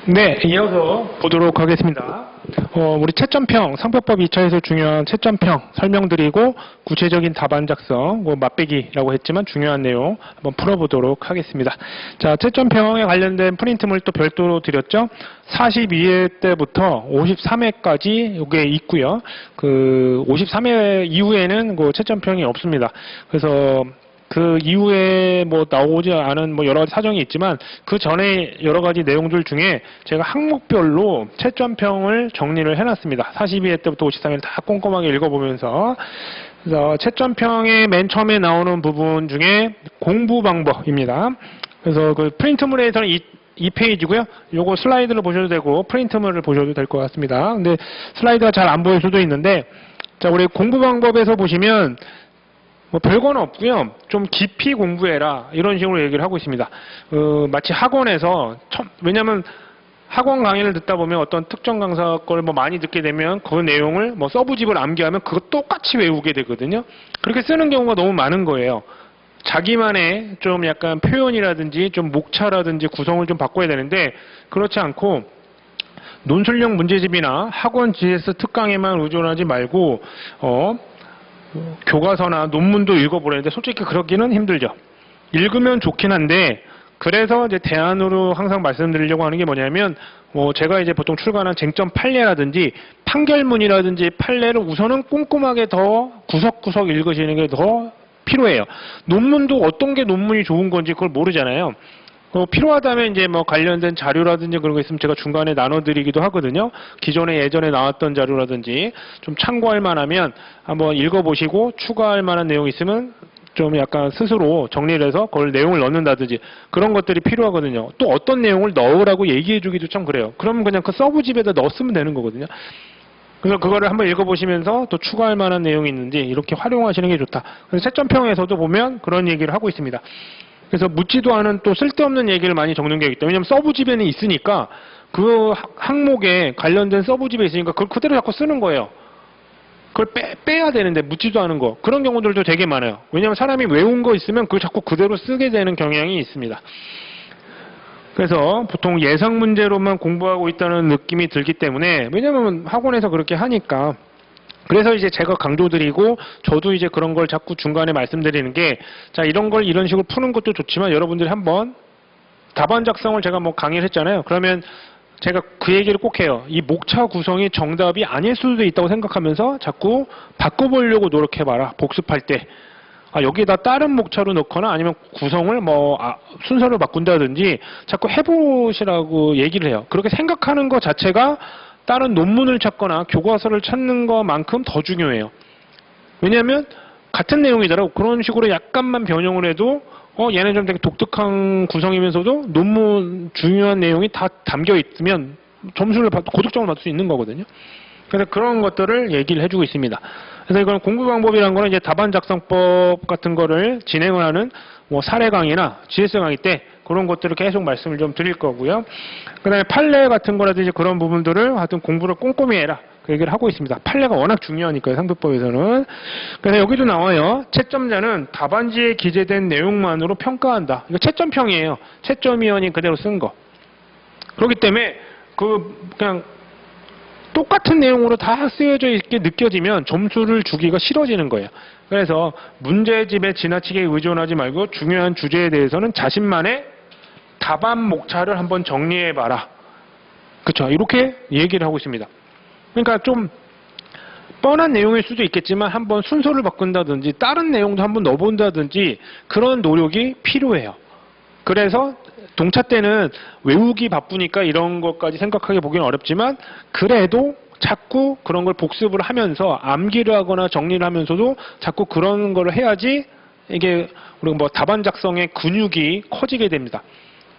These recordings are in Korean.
네, 이어서 보도록 하겠습니다. 우리 채점평, 상표법 2차에서 중요한 채점평 설명드리고 구체적인 답안 작성, 맛배기라고 했지만 중요한 내용 한번 풀어보도록 하겠습니다. 자, 채점평에 관련된 프린트물 또 별도로 드렸죠. 42회 때부터 53회까지 이게 있고요. 그 53회 이후에는 그 채점평이 없습니다. 그래서 그 이후에 뭐 나오지 않은 뭐 여러 가지 사정이 있지만 그 전에 여러 가지 내용들 중에 제가 항목별로 채점평을 정리를 해놨습니다. 42회 때부터 53회 다 꼼꼼하게 읽어보면서 그래서 채점평의 맨 처음에 나오는 부분 중에 공부 방법입니다. 그래서 그 프린트물에서는 이 페이지고요. 요거 슬라이드를 보셔도 되고 프린트물을 보셔도 될 것 같습니다. 근데 슬라이드가 잘 안 보일 수도 있는데 자, 우리 공부 방법에서 보시면 뭐 별건 없고요. 좀 깊이 공부해라 이런 식으로 얘기를 하고 있습니다. 마치 학원에서 왜냐하면 학원 강의를 듣다 보면 어떤 특정 강사 걸 뭐 많이 듣게 되면 그 내용을 뭐 서브집을 암기하면 그거 똑같이 외우게 되거든요. 그렇게 쓰는 경우가 너무 많은 거예요. 자기만의 좀 약간 표현이라든지 좀 목차라든지 구성을 좀 바꿔야 되는데 그렇지 않고 논술형 문제집이나 학원 GS 특강에만 의존하지 말고 교과서나 논문도 읽어보려는데 솔직히 그러기는 힘들죠. 읽으면 좋긴 한데 그래서 이제 대안으로 항상 말씀드리려고 하는 게 뭐냐면 제가 이제 보통 출간한 쟁점 판례라든지 판결문이라든지 판례를 우선은 꼼꼼하게 더 구석구석 읽으시는 게 더 필요해요. 논문도 어떤 게 논문이 좋은 건지 그걸 모르잖아요. 필요하다면 이제 뭐 관련된 자료라든지 그런 거 있으면 제가 중간에 나눠드리기도 하거든요. 기존에 예전에 나왔던 자료라든지 좀 참고할 만하면 한번 읽어보시고 추가할 만한 내용이 있으면 좀 약간 스스로 정리를 해서 그걸 내용을 넣는다든지 그런 것들이 필요하거든요. 또 어떤 내용을 넣으라고 얘기해주기도 참 그래요. 그러면 그냥 그 서브집에다 넣었으면 되는 거거든요. 그래서 그거를 한번 읽어보시면서 또 추가할 만한 내용이 있는지 이렇게 활용하시는 게 좋다. 그래서 채점평에서도 보면 그런 얘기를 하고 있습니다. 그래서 묻지도 않은 또 쓸데없는 얘기를 많이 적는 게 있기 때문에 왜냐하면 서브집에는 있으니까 그 항목에 관련된 서브집에 있으니까 그걸 그대로 자꾸 쓰는 거예요. 그걸 빼야 되는데 묻지도 않은 거. 그런 경우들도 되게 많아요. 왜냐하면 사람이 외운 거 있으면 그걸 자꾸 그대로 쓰게 되는 경향이 있습니다. 그래서 보통 예상 문제로만 공부하고 있다는 느낌이 들기 때문에 왜냐하면 학원에서 그렇게 하니까 그래서 이제 제가 강조드리고 저도 이제 그런 걸 자꾸 중간에 말씀드리는 게 자 이런 걸 이런 식으로 푸는 것도 좋지만 여러분들이 한번 답안 작성을 제가 뭐 강의를 했잖아요. 그러면 제가 그 얘기를 꼭 해요. 이 목차 구성이 정답이 아닐 수도 있다고 생각하면서 자꾸 바꿔보려고 노력해봐라. 복습할 때. 여기에다 다른 목차로 넣거나 아니면 구성을 순서를 바꾼다든지 자꾸 해보시라고 얘기를 해요. 그렇게 생각하는 것 자체가 다른 논문을 찾거나 교과서를 찾는 것만큼 더 중요해요. 왜냐하면 같은 내용이더라고. 그런 식으로 약간만 변형을 해도 얘는 좀 되게 독특한 구성이면서도 논문 중요한 내용이 다 담겨 있으면 점수를 고득점을 받을 수 있는 거거든요. 그래서 그런 것들을 얘기를 해주고 있습니다. 그래서 이건 공부 방법이라는 거는 이제 답안 작성법 같은 거를 진행을 하는 사례 강의나 GS 강의 때 그런 것들을 계속 말씀을 좀 드릴 거고요. 그 다음에 판례 같은 거라든지 그런 부분들을 하여튼 공부를 꼼꼼히 해라. 그 얘기를 하고 있습니다. 판례가 워낙 중요하니까요. 상표법에서는. 그래서 여기도 나와요. 채점자는 답안지에 기재된 내용만으로 평가한다. 이거 채점평이에요. 채점위원이 그대로 쓴 거. 그렇기 때문에 그냥 똑같은 내용으로 다 쓰여져 있게 느껴지면 점수를 주기가 싫어지는 거예요. 그래서 문제집에 지나치게 의존하지 말고 중요한 주제에 대해서는 자신만의 답안 목차를 한번 정리해봐라. 그렇죠? 이렇게 얘기를 하고 있습니다. 그러니까 좀 뻔한 내용일 수도 있겠지만 한번 순서를 바꾼다든지 다른 내용도 한번 넣어본다든지 그런 노력이 필요해요. 그래서 동차 때는 외우기 바쁘니까 이런 것까지 생각하게 보기는 어렵지만 그래도 자꾸 그런 걸 복습을 하면서 암기를 하거나 정리를 하면서도 자꾸 그런 걸 해야지 이게 우리가 답안 작성의 근육이 커지게 됩니다.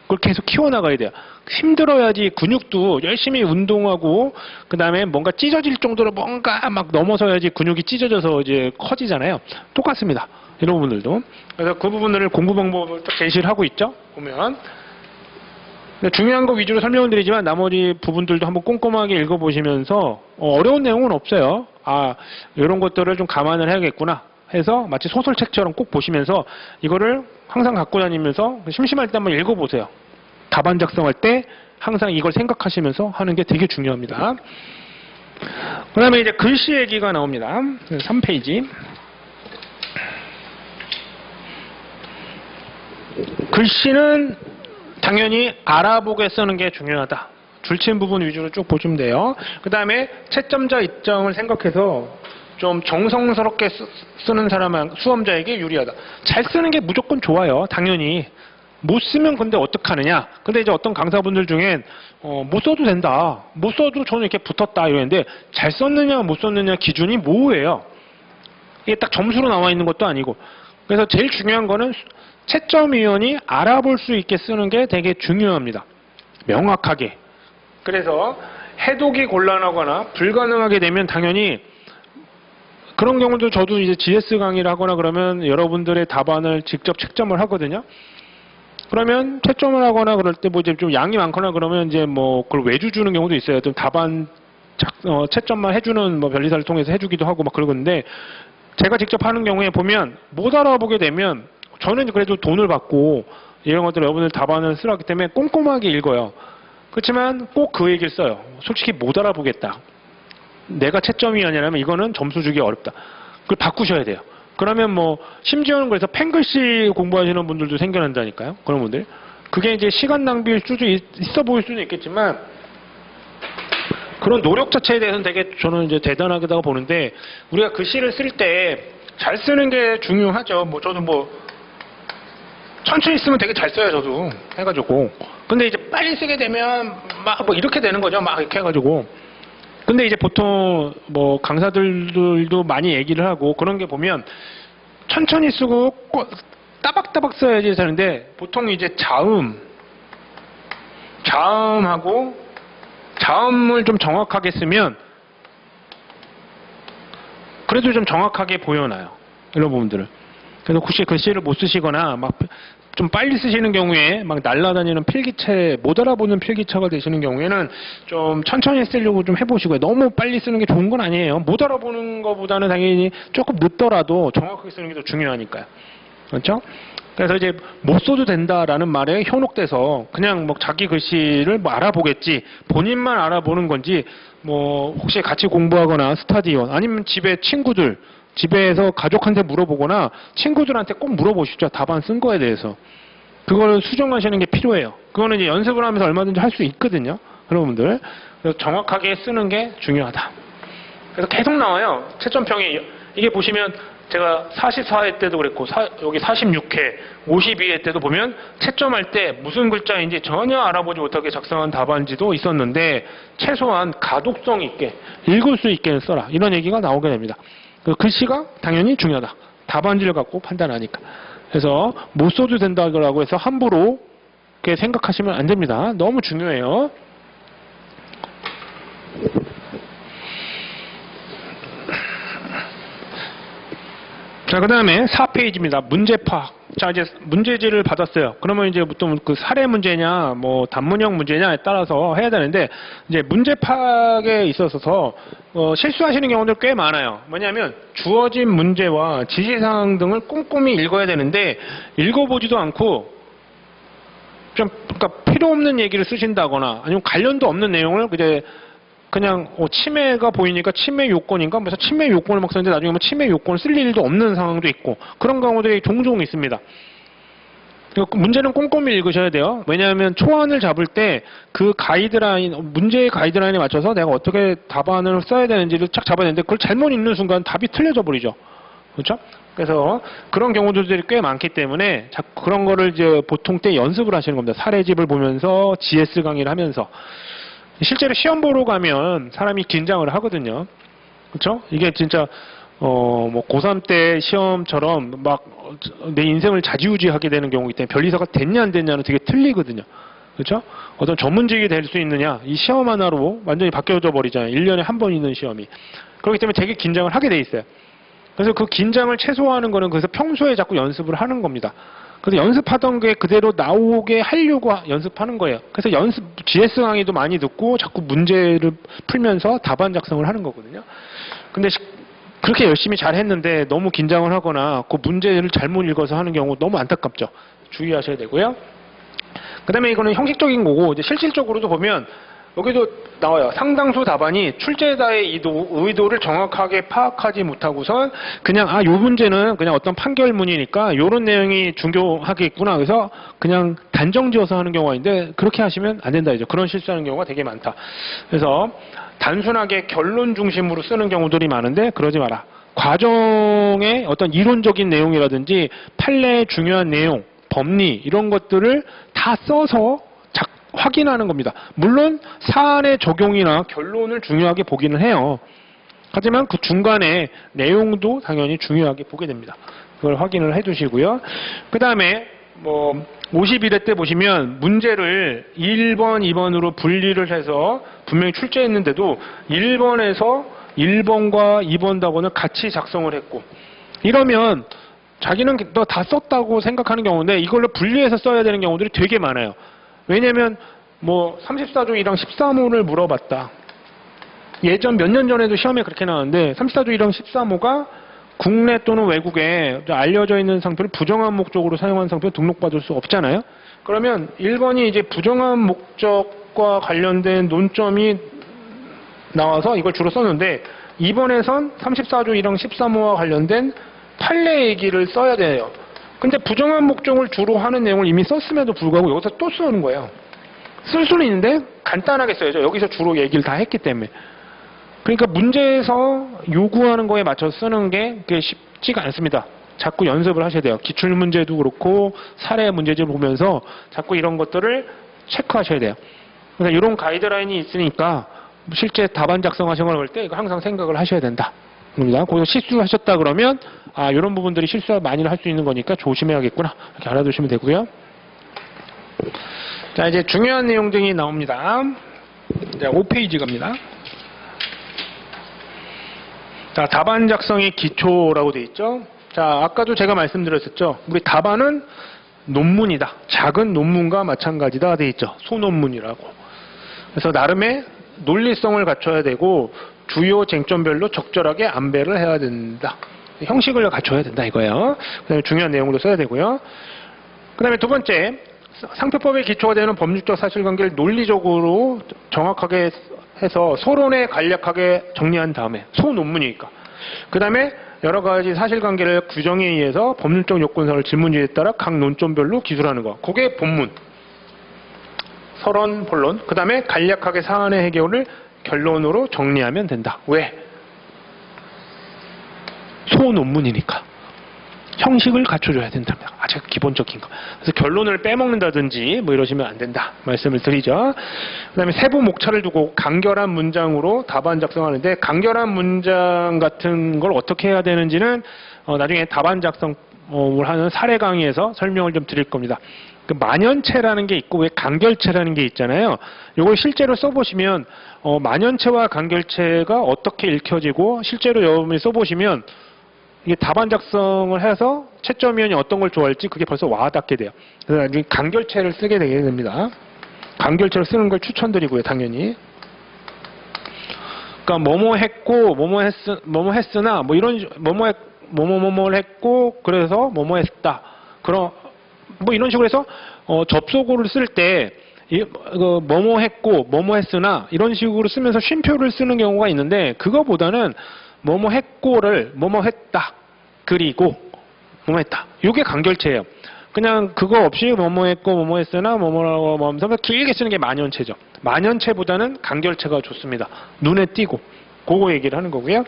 그걸 계속 키워나가야 돼요. 힘들어야지 근육도 열심히 운동하고 그 다음에 뭔가 찢어질 정도로 뭔가 막 넘어서야지 근육이 찢어져서 이제 커지잖아요. 똑같습니다. 이런 부분들도. 그래서 그 부분들을 공부 방법을 제시를 하고 있죠. 보면. 중요한 거 위주로 설명을 드리지만 나머지 부분들도 한번 꼼꼼하게 읽어보시면서 어려운 내용은 없어요. 이런 것들을 좀 감안을 해야겠구나 해서 마치 소설책처럼 꼭 보시면서 이거를 항상 갖고 다니면서 심심할 때 한번 읽어보세요. 답안 작성할 때 항상 이걸 생각하시면서 하는 게 되게 중요합니다. 그 다음에 이제 글씨 얘기가 나옵니다. 3페이지. 글씨는 당연히 알아보게 쓰는 게 중요하다. 줄친 부분 위주로 쭉 보시면 돼요. 그 다음에 채점자 입장을 생각해서 좀 정성스럽게 쓰는 사람, 수험자에게 유리하다. 잘 쓰는 게 무조건 좋아요. 당연히. 못 쓰면 근데 어떡하느냐. 근데 이제 어떤 강사분들 중엔 못 써도 된다. 못 써도 저는 이렇게 붙었다 이러는데 잘 썼느냐 못 썼느냐 기준이 모호해요. 이게 딱 점수로 나와 있는 것도 아니고. 그래서 제일 중요한 거는 채점위원이 알아볼 수 있게 쓰는 게 되게 중요합니다. 명확하게. 그래서 해독이 곤란하거나 불가능하게 되면 당연히 그런 경우도 저도 이제 GS 강의를 하거나 그러면 여러분들의 답안을 직접 채점을 하거든요. 그러면 채점을 하거나 그럴 때 뭐 이제 좀 양이 많거나 그러면 이제 뭐 그걸 외주 주는 경우도 있어요. 좀 답안 채점만 해주는 뭐 변리사를 통해서 해주기도 하고 막 그러는데 제가 직접 하는 경우에 보면 못 알아보게 되면 저는 그래도 돈을 받고 이런 것들 여러분들 답안을 쓰라기 때문에 꼼꼼하게 읽어요. 그렇지만 꼭 그 얘기를 써요. 솔직히 못 알아보겠다. 내가 채점위원이라면 이거는 점수 주기 어렵다. 그걸 바꾸셔야 돼요. 그러면 뭐 심지어는 그래서 펜글씨 공부하시는 분들도 생겨난다니까요. 그런 분들. 그게 이제 시간 낭비일 수도 있어 보일 수는 있겠지만 그런 노력 자체에 대해서는 되게 저는 이제 대단하다고 보는데 우리가 글씨를 쓸 때 잘 쓰는 게 중요하죠. 뭐 저도 뭐 천천히 쓰면 되게 잘 써요. 저도 해가지고. 근데 이제 빨리 쓰게 되면 막 뭐 이렇게 되는 거죠. 막 이렇게 해가지고. 근데 이제 보통 뭐 강사들도 많이 얘기를 하고 그런 게 보면 천천히 쓰고 따박따박 써야지 하는데 보통 이제 자음하고 자음을 좀 정확하게 쓰면 그래도 좀 정확하게 보여놔요. 이런 부분들을. 그래서 혹시 글씨를 못 쓰시거나 막 좀 빨리 쓰시는 경우에 막 날아다니는 필기체, 못 알아보는 필기체가 되시는 경우에는 좀 천천히 쓰려고 좀 해보시고요. 너무 빨리 쓰는 게 좋은 건 아니에요. 못 알아보는 것보다는 당연히 조금 늦더라도 정확하게 쓰는 게 더 중요하니까요. 그렇죠? 그래서 이제 못 써도 된다라는 말에 현혹돼서 그냥 뭐 자기 글씨를 뭐 알아보겠지, 본인만 알아보는 건지, 뭐 혹시 같이 공부하거나 스타디온 아니면 집에 친구들, 집에서 가족한테 물어보거나 친구들한테 꼭 물어보시죠. 답안 쓴 거에 대해서. 그거를 수정하시는 게 필요해요. 그거는 이제 연습을 하면서 얼마든지 할 수 있거든요. 여러분들. 그래서 정확하게 쓰는 게 중요하다. 그래서 계속 나와요. 채점평이. 이게 보시면 제가 44회 때도 그랬고 여기 46회, 52회 때도 보면 채점할 때 무슨 글자인지 전혀 알아보지 못하게 작성한 답안지도 있었는데 최소한 가독성 있게 읽을 수 있게 써라. 이런 얘기가 나오게 됩니다. 글씨가 당연히 중요하다. 답안지를 갖고 판단하니까. 그래서 못 써도 된다고 해서 함부로 그렇게 생각하시면 안 됩니다. 너무 중요해요. 자, 그 다음에 4페이지입니다. 문제 파악. 자, 이제 문제지를 받았어요. 그러면 이제 보통 그 사례 문제냐, 뭐 단문형 문제냐에 따라서 해야 되는데, 이제 문제 파악에 있어서 실수하시는 경우들 꽤 많아요. 뭐냐면 주어진 문제와 지시사항 등을 꼼꼼히 읽어야 되는데, 읽어보지도 않고 좀 그러니까 필요 없는 얘기를 쓰신다거나 아니면 관련도 없는 내용을 그냥 침해가 보이니까 침해 요건인가? 그래서 침해 요건을 막 쓰는데 나중에 뭐 침해 요건을 쓸 일도 없는 상황도 있고 그런 경우들이 종종 있습니다. 문제는 꼼꼼히 읽으셔야 돼요. 왜냐하면 초안을 잡을 때 그 가이드라인, 문제의 가이드라인에 맞춰서 내가 어떻게 답안을 써야 되는지를 쫙 잡아야 되는데 그걸 잘못 읽는 순간 답이 틀려져 버리죠. 그렇죠? 그래서 그런 경우들이 꽤 많기 때문에 그런 거를 이제 보통 때 연습을 하시는 겁니다. 사례집을 보면서 GS 강의를 하면서. 실제로 시험 보러 가면 사람이 긴장을 하거든요. 그렇죠? 이게 진짜 뭐 고3 때 시험처럼 막 내 인생을 좌지우지하게 되는 경우이기 때문에 변리사가 됐냐 안 됐냐는 되게 틀리거든요. 그렇죠? 어떤 전문직이 될 수 있느냐 이 시험 하나로 완전히 바뀌어져 버리잖아요. 1년에 한 번 있는 시험이. 그렇기 때문에 되게 긴장을 하게 돼 있어요. 그래서 그 긴장을 최소화하는 거는 그래서 평소에 자꾸 연습을 하는 겁니다. 그래서 연습하던 게 그대로 나오게 하려고 연습하는 거예요. 그래서 GS 강의도 많이 듣고 자꾸 문제를 풀면서 답안 작성을 하는 거거든요. 근데 그렇게 열심히 잘 했는데 너무 긴장을 하거나 그 문제를 잘못 읽어서 하는 경우 너무 안타깝죠. 주의하셔야 되고요. 그 다음에 이거는 형식적인 거고, 이제 실질적으로도 보면, 여기도 나와요. 상당수 답안이 출제자의 의도를 정확하게 파악하지 못하고선 그냥 요 문제는 그냥 어떤 판결문이니까 요런 내용이 중요하겠구나. 그래서 그냥 단정지어서 하는 경우가 있는데 그렇게 하시면 안 된다. 이제 그런 실수하는 경우가 되게 많다. 그래서 단순하게 결론 중심으로 쓰는 경우들이 많은데 그러지 마라. 과정의 어떤 이론적인 내용이라든지 판례의 중요한 내용, 법리 이런 것들을 다 써서 확인하는 겁니다. 물론 사안의 적용이나 결론을 중요하게 보기는 해요. 하지만 그 중간에 내용도 당연히 중요하게 보게 됩니다. 그걸 확인을 해두시고요. 그 다음에 51회 때 보시면 문제를 1번, 2번으로 분리를 해서 분명히 출제했는데도 1번에서 1번과 2번 답안을 같이 작성을 했고, 이러면 자기는 너 다 썼다고 생각하는 경우인데 이걸로 분리해서 써야 되는 경우들이 되게 많아요. 왜냐면 34조 1항 13호를 물어봤다. 예전 몇 년 전에도 시험에 그렇게 나왔는데 34조 1항 13호가 국내 또는 외국에 알려져 있는 상표를 부정한 목적으로 사용한 상표 등록받을 수 없잖아요. 그러면 1번이 이제 부정한 목적과 관련된 논점이 나와서 이걸 주로 썼는데 2번에선 34조 1항 13호와 관련된 판례 얘기를 써야 돼요. 근데 부정한 목적을 주로 하는 내용을 이미 썼음에도 불구하고 여기서 또 쓰는 거예요. 쓸 수는 있는데 간단하게 써야죠. 여기서 주로 얘기를 다 했기 때문에. 그러니까 문제에서 요구하는 거에 맞춰서 쓰는 게 그게 쉽지가 않습니다. 자꾸 연습을 하셔야 돼요. 기출문제도 그렇고 사례 문제집을 보면서 자꾸 이런 것들을 체크하셔야 돼요. 그러니까 이런 가이드라인이 있으니까 실제 답안 작성하시거나 그럴 때 이거 항상 생각을 하셔야 된다. 거기서 실수하셨다 그러면 이런 부분들이 실수를 많이 할 수 있는 거니까 조심해야겠구나. 이렇게 알아두시면 되고요. 자, 이제 중요한 내용 등이 나옵니다. 자, 5페이지 갑니다. 자, 답안 작성의 기초라고 되어 있죠. 자, 아까도 제가 말씀드렸었죠. 우리 답안은 논문이다. 작은 논문과 마찬가지다 되어 있죠. 소논문이라고. 그래서 나름의 논리성을 갖춰야 되고 주요 쟁점별로 적절하게 안배를 해야 된다. 형식을 갖춰야 된다 이거예요. 그다음에 중요한 내용도 써야 되고요. 그다음에 두 번째, 상표법의 기초가 되는 법률적 사실관계를 논리적으로 정확하게 해서 서론에 간략하게 정리한 다음에 소논문이니까. 그다음에 여러 가지 사실관계를 규정에 의해서 법률적 요건사를 질문지에 따라 각 논점별로 기술하는 거. 그게 본문. 서론, 본론. 그다음에 간략하게 사안의 해결을 결론으로 정리하면 된다. 왜? 소논문이니까. 형식을 갖춰줘야 된답니다. 아주 기본적인 거. 그래서 결론을 빼먹는다든지 이러시면 안 된다. 말씀을 드리죠. 그 다음에 세부 목차를 두고 간결한 문장으로 답안 작성하는데 간결한 문장 같은 걸 어떻게 해야 되는지는 나중에 답안 작성을 하는 사례 강의에서 설명을 좀 드릴 겁니다. 그 만연체라는 게 있고 왜 간결체라는 게 있잖아요. 이걸 실제로 써보시면 만연체와 간결체가 어떻게 읽혀지고 실제로 여러분이 써보시면 이게 답안 작성을 해서 채점위원이 어떤 걸 좋아할지 그게 벌써 와닿게 돼요. 그래서 나중에 간결체를 쓰게 되게 됩니다. 간결체를 쓰는 걸 추천드리고요, 당연히. 그러니까 뭐뭐 했고, 뭐뭐 했으나, 이런, 뭐뭐를 했고, 그래서 뭐뭐 했다. 이런 식으로 해서, 접속어를 쓸 때, 뭐뭐 했고, 뭐뭐 했으나, 이런 식으로 쓰면서 쉼표를 쓰는 경우가 있는데, 그거보다는 뭐뭐 했고를 뭐뭐 했다. 그리고 뭐뭐 했다. 이게 간결체예요. 그냥 그거 없이 뭐뭐 했고 뭐뭐 했으나 뭐뭐라고 하면서 길게 쓰는 게 만연체죠. 만연체보다는 간결체가 좋습니다. 눈에 띄고 그거 얘기를 하는 거고요.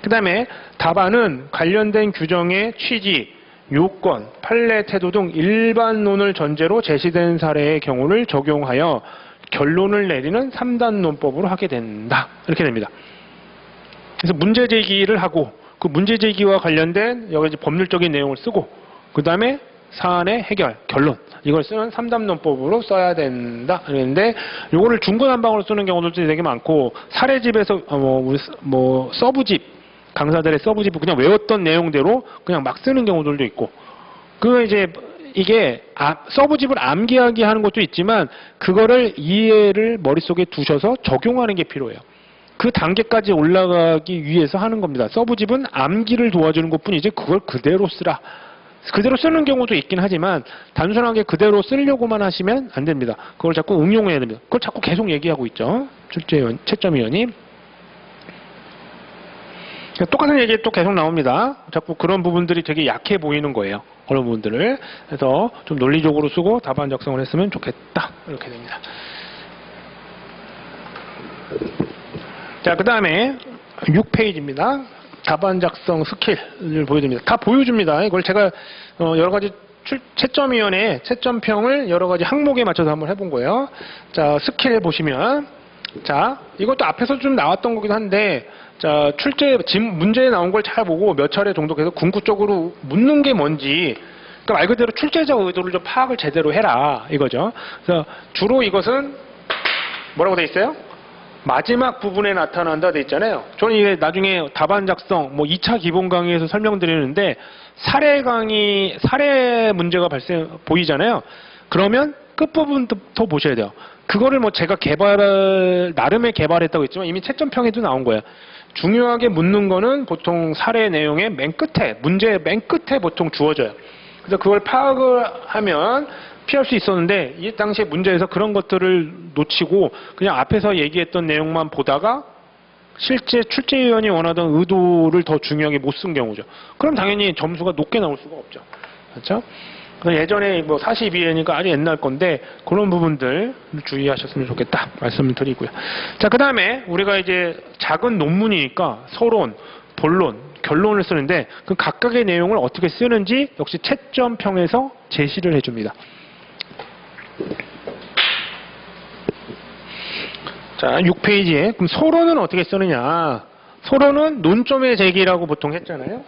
그 다음에 답안은 관련된 규정의 취지, 요건, 판례, 태도 등 일반론을 전제로 제시된 사례의 경우를 적용하여 결론을 내리는 3단 논법으로 하게 된다. 이렇게 됩니다. 그래서 문제 제기를 하고 그 문제 제기와 관련된 여러 가지 법률적인 내용을 쓰고 그 다음에 사안의 해결, 결론 이걸 쓰는 3단 논법으로 써야 된다. 그런데 요거를 중구난방으로 쓰는 경우도 되게 많고 사례집에서 서브집 강사들의 서브집을 그냥 외웠던 내용대로 그냥 막 쓰는 경우들도 있고 이게 서브집을 암기하게 하는 것도 있지만 그거를 이해를 머릿속에 두셔서 적용하는 게 필요해요. 그 단계까지 올라가기 위해서 하는 겁니다. 서브집은 암기를 도와주는 것뿐이지 그걸 그대로 그대로 쓰는 경우도 있긴 하지만 단순하게 그대로 쓰려고만 하시면 안 됩니다. 그걸 자꾸 응용해야 됩니다. 그걸 자꾸 계속 얘기하고 있죠. 채점위원이. 똑같은 얘기 또 계속 나옵니다. 자꾸 그런 부분들이 되게 약해 보이는 거예요. 그런 부분들을. 그래서 좀 논리적으로 쓰고 답안 작성을 했으면 좋겠다. 이렇게 됩니다. 자, 그 다음에 6페이지입니다. 답안 작성 스킬을 보여줍니다. 다 보여줍니다. 이걸 제가 여러 가지 채점위원회 채점평을 여러 가지 항목에 맞춰서 한번 해본 거예요. 자, 스킬 보시면, 자, 이것도 앞에서 좀 나왔던 거기도 한데, 자, 문제에 나온 걸 잘 보고 몇 차례 정도 계속 궁극적으로 묻는 게 뭔지, 그러니까 말 그대로 출제자 의도를 좀 파악을 제대로 해라, 이거죠. 그래서 주로 이것은 뭐라고 돼 있어요? 마지막 부분에 나타난다 돼 있잖아요. 저는 이게 나중에 답안 작성, 2차 기본 강의에서 설명드리는데, 사례 문제가 보이잖아요. 그러면 끝부분부터 보셔야 돼요. 그거를 제가 나름의 개발했다고 했지만 이미 채점평에도 나온 거예요. 중요하게 묻는 거는 보통 사례 내용의 맨 끝에, 문제의 맨 끝에 보통 주어져요. 그래서 그걸 파악을 하면 피할 수 있었는데, 이 당시에 문제에서 그런 것들을 놓치고 그냥 앞에서 얘기했던 내용만 보다가 실제 출제위원이 원하던 의도를 더 중요하게 못 쓴 경우죠. 그럼 당연히 점수가 높게 나올 수가 없죠. 그렇죠? 예전에 42회니까 아주 옛날 건데 그런 부분들 주의하셨으면 좋겠다 말씀을 드리고요. 자, 그 다음에 우리가 이제 작은 논문이니까 서론, 본론, 결론을 쓰는데 그 각각의 내용을 어떻게 쓰는지 역시 채점평에서 제시를 해줍니다. 자, 6페이지에 그럼 서론은 어떻게 쓰느냐? 서론은 논점의 제기라고 보통 했잖아요.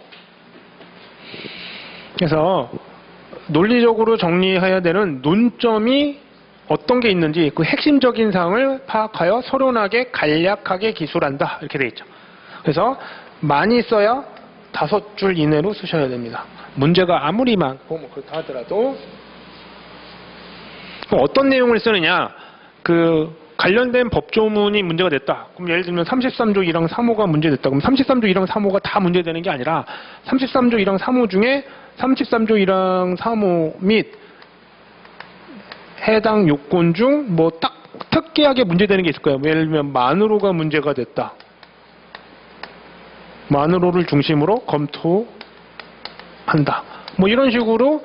그래서 논리적으로 정리해야 되는 논점이 어떤 게 있는지 그 핵심적인 사항을 파악하여 서론하게 간략하게 기술한다. 이렇게 돼 있죠. 그래서 많이 써야 5줄 이내로 쓰셔야 됩니다. 문제가 아무리 많고 그렇다 하더라도 그럼 어떤 내용을 쓰느냐? 관련된 법조문이 문제가 됐다. 그럼 예를 들면 33조 1항 3호가 문제됐다. 그럼 33조 1항 3호가 다 문제되는 게 아니라 33조 1항 3호 중에 33조 1항 3호 및 해당 요건 중 딱 특이하게 문제되는 게 있을 거예요. 예를 들면 만으로가 문제가 됐다. 만으로를 중심으로 검토한다. 이런 식으로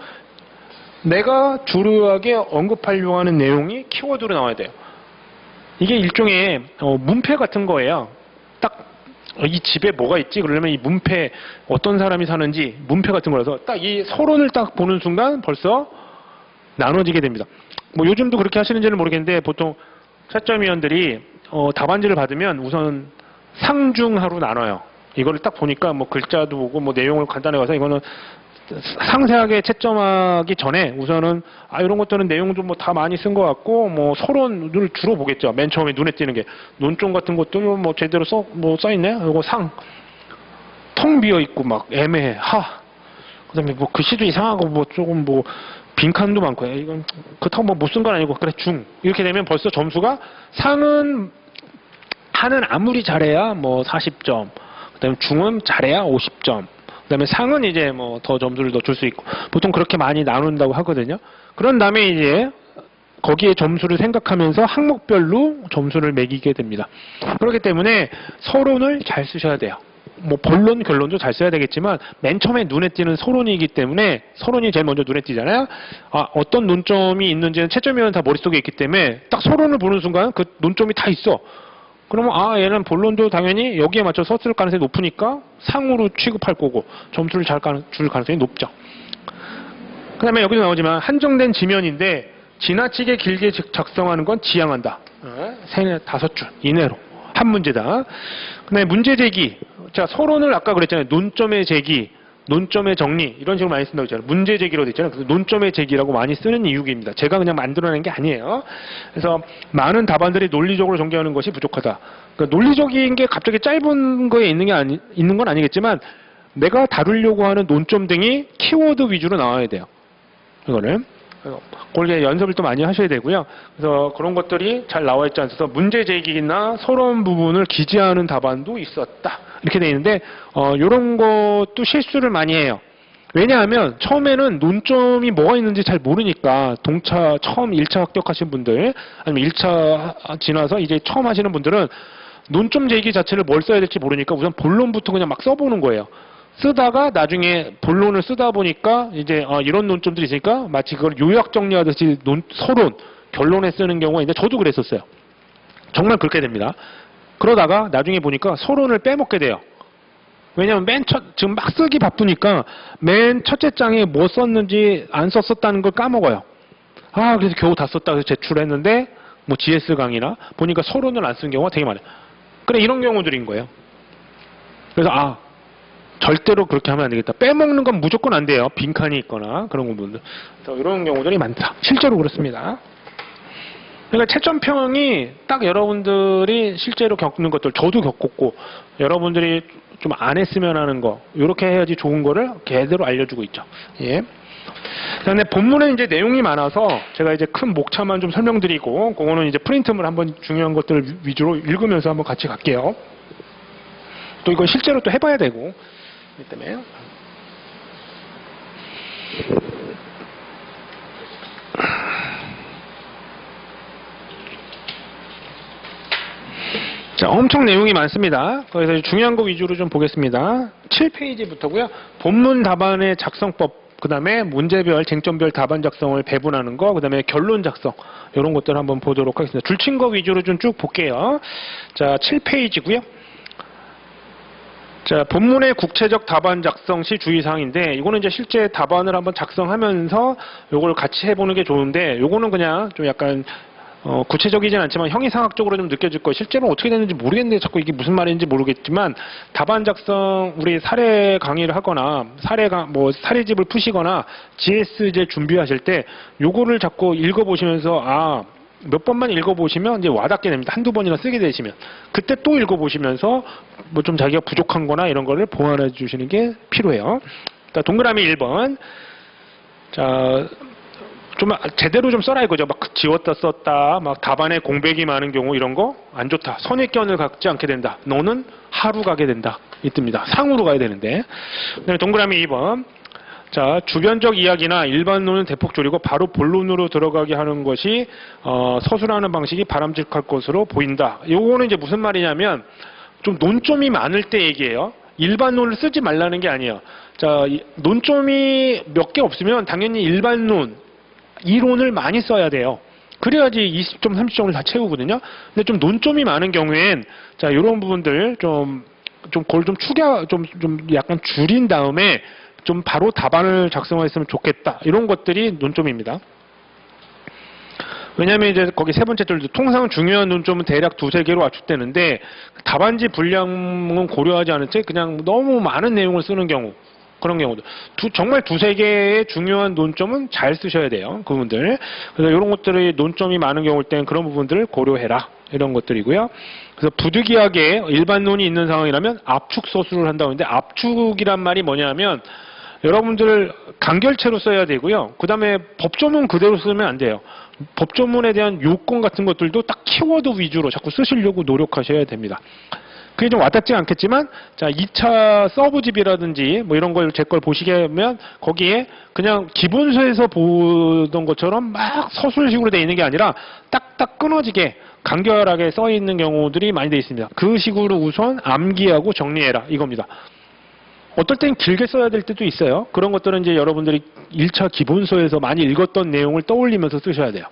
내가 주요하게 언급하려고 하는 내용이 키워드로 나와야 돼요. 이게 일종의 문패 같은 거예요. 딱 이 집에 뭐가 있지? 그러려면 이 문패 어떤 사람이 사는지 문패 같은 거라서 딱 이 서론을 딱 보는 순간 벌써 나눠지게 됩니다. 요즘도 그렇게 하시는지는 모르겠는데 보통 채점위원들이 답안지를 받으면 우선 상중하로 나눠요. 이거를 딱 보니까 글자도 보고 내용을 간단히 봐서 이거는 상세하게 채점하기 전에 우선은 이런 것들은 내용도 다 많이 쓴 것 같고 서론을 주로 보겠죠. 맨 처음에 눈에 띄는 게 논점 같은 것도 제대로 써 있네. 이거 텅 비어 있고 애매해. 그다음에 글씨도 이상하고 조금 빈칸도 많고 이건 그렇다고 못 쓴 건 아니고 그래 중 이렇게 되면 벌써 점수가 하는 아무리 잘해야 40점. 그다음에 중은 잘해야 50점. 그다음에 상은 이제 더 점수를 더 줄 수 있고 보통 그렇게 많이 나눈다고 하거든요. 그런 다음에 이제 거기에 점수를 생각하면서 항목별로 점수를 매기게 됩니다. 그렇기 때문에 서론을 잘 쓰셔야 돼요. 본론, 결론도 잘 써야 되겠지만 맨 처음에 눈에 띄는 서론이기 때문에 서론이 제일 먼저 눈에 띄잖아요. 어떤 논점이 있는지는 채점위원은 다 머릿속에 있기 때문에 딱 서론을 보는 순간 그 논점이 다 있어. 그러면 얘는 본론도 당연히 여기에 맞춰 썼을 가능성이 높으니까 상으로 취급할 거고 점수를 줄 가능성이 높죠. 그 다음에 여기도 나오지만 한정된 지면인데 지나치게 길게 작성하는 건 지양한다. 5줄 이내로 한 문제당. 그 다음에 문제 제기. 자, 서론을 아까 그랬잖아요. 논점의 제기, 논점의 정리 이런 식으로 많이 쓴다고 했잖아요. 문제 제기로 돼 있잖아요. 그래서 논점의 제기라고 많이 쓰는 이유입니다. 제가 그냥 만들어낸 게 아니에요. 그래서 많은 답안들이 논리적으로 전개하는 것이 부족하다. 그러니까 논리적인 게 갑자기 짧은 거에 있는 건 아니겠지만 내가 다루려고 하는 논점 등이 키워드 위주로 나와야 돼요. 이거를. 그걸 연습을 또 많이 하셔야 되고요. 그래서 그런 것들이 잘 나와 있지 않아서 문제 제기나 서론 부분을 기재하는 답안도 있었다. 이렇게 돼 있는데 이런 것도 실수를 많이 해요. 왜냐하면 처음에는 논점이 뭐가 있는지 잘 모르니까 동차 처음 1차 합격하신 분들 아니면 1차 지나서 이제 처음 하시는 분들은 논점 제기 자체를 뭘 써야 될지 모르니까 우선 본론부터 그냥 막 써보는 거예요. 쓰다가 나중에 본론을 쓰다 보니까 이제 이런 논점들이 있으니까 마치 그걸 요약 정리하듯이 서론, 결론에 쓰는 경우가 있는데 저도 그랬었어요. 정말 그렇게 됩니다. 그러다가 나중에 보니까 서론을 빼먹게 돼요. 왜냐면 지금 막 쓰기 바쁘니까 맨 첫째 장에 뭐 썼는지 안 썼었다는 걸 까먹어요. 그래서 겨우 다 썼다 그래서 제출했는데 뭐 GS 강의나 보니까 서론을 안 쓴 경우가 되게 많아요. 그래 이런 경우들인 거예요. 그래서 절대로 그렇게 하면 안 되겠다. 빼먹는 건 무조건 안 돼요. 빈칸이 있거나 그런 부분들. 이런 경우들이 많다. 실제로 그렇습니다. 그러니까 채점평이 딱 여러분들이 실제로 겪는 것들, 저도 겪었고 여러분들이 좀 안 했으면 하는 거 이렇게 해야지 좋은 거를 제대로 알려주고 있죠. 예. 근데 본문에 이제 내용이 많아서 제가 이제 큰 목차만 좀 설명드리고 그거는 이제 프린트물 한번 중요한 것들 위주로 읽으면서 한번 같이 갈게요. 또 이거 실제로 또 해봐야 되고 그렇기 때문에. 자, 엄청 내용이 많습니다. 그래서 중요한 거 위주로 좀 보겠습니다. 7페이지부터고요. 본문 답안의 작성법, 그 다음에 문제별, 쟁점별 답안 작성을 배분하는 거, 그 다음에 결론 작성 이런 것들 한번 보도록 하겠습니다. 줄친 거 위주로 좀 쭉 볼게요. 자, 7페이지고요. 자, 본문의 구체적 답안 작성 시 주의사항인데 이거는 이제 실제 답안을 한번 작성하면서 요걸 같이 해보는 게 좋은데 요거는 그냥 좀 약간 구체적이진 않지만 형이상학적으로 좀 느껴질 거예요. 실제로 어떻게 되는지 모르겠는데 자꾸 이게 무슨 말인지 모르겠지만 답안 작성 우리 사례 강의를 하거나 사례집을 푸시거나 GS제 준비하실 때 요거를 자꾸 읽어보시면서 몇 번만 읽어보시면 이제 와닿게 됩니다. 한두 번이나 쓰게 되시면 그때 또 읽어보시면서 뭐 좀 자기가 부족한 거나 이런 거를 보완해 주시는 게 필요해요. 자, 동그라미 1번. 자, 좀 제대로 좀 써라 이거죠. 막 지웠다 썼다, 막 답안에 공백이 많은 경우 이런 거 안 좋다. 선입견을 갖지 않게 된다. 너는 하루 가게 된다. 이뜹니다. 상으로 가야 되는데. 그다음에 동그라미 2번. 자, 주변적 이야기나 일반론은 대폭 줄이고 바로 본론으로 들어가게 하는 것이 서술하는 방식이 바람직할 것으로 보인다. 요거는 이제 무슨 말이냐면 좀 논점이 많을 때 얘기해요. 일반론을 쓰지 말라는 게 아니에요. 자, 논점이 몇 개 없으면 당연히 일반론 이론을 많이 써야 돼요. 그래야지 20점, 30점을 다 채우거든요. 근데 좀 논점이 많은 경우엔 자, 이런 부분들 그걸 좀 약간 줄인 다음에 좀 바로 답안을 작성했으면 좋겠다. 이런 것들이 논점입니다. 왜냐하면 이제 거기 세 번째 줄도 통상 중요한 논점은 대략 2-3개로 압축되는데 답안지 분량은 고려하지 않은 채 그냥 너무 많은 내용을 쓰는 경우 그런 경우도 정말 2-3개의 중요한 논점은 잘 쓰셔야 돼요. 그분들. 그래서 이런 것들이 논점이 많은 경우일 때는 그런 부분들을 고려해라. 이런 것들이고요. 그래서 부득이하게 일반론이 있는 상황이라면 압축 서술을 한다고 하는데 압축이란 말이 뭐냐면 여러분들 간결체로 써야 되고요. 그 다음에 법조문 그대로 쓰면 안 돼요. 법조문에 대한 요건 같은 것들도 딱 키워드 위주로 자꾸 쓰시려고 노력하셔야 됩니다. 그게 좀 와닿지 않겠지만, 자, 2차 서브집이라든지 뭐 이런 걸 제 걸 보시게 하면 거기에 그냥 기본서에서 보던 것처럼 막 서술식으로 되어 있는 게 아니라 딱딱 끊어지게 간결하게 써 있는 경우들이 많이 되어 있습니다. 그 식으로 우선 암기하고 정리해라 이겁니다. 어떨 땐 길게 써야 될 때도 있어요. 그런 것들은 이제 여러분들이 1차 기본서에서 많이 읽었던 내용을 떠올리면서 쓰셔야 돼요.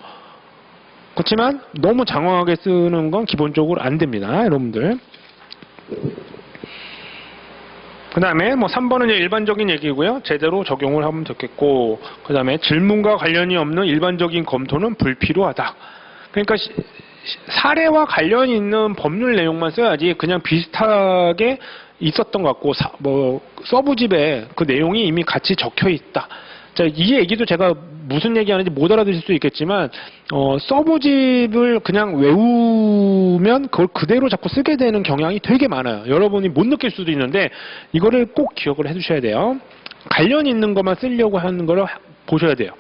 그렇지만 너무 장황하게 쓰는 건 기본적으로 안 됩니다. 여러분들. 그 다음에 뭐 3번은 이제 일반적인 얘기고요. 제대로 적용을 하면 좋겠고, 그 다음에 질문과 관련이 없는 일반적인 검토는 불필요하다. 그러니까 사례와 관련이 있는 법률 내용만 써야지 그냥 비슷하게 있었던 것 같고 서브집에 그 내용이 이미 같이 적혀 있다. 자, 이 얘기도 제가 무슨 얘기하는지 못 알아들을 수도 있겠지만 서브집을 그냥 외우면 그걸 그대로 자꾸 쓰게 되는 경향이 되게 많아요. 여러분이 못 느낄 수도 있는데 이거를 꼭 기억을 해두셔야 돼요. 관련 있는 것만 쓰려고 하는 거를 보셔야 돼요.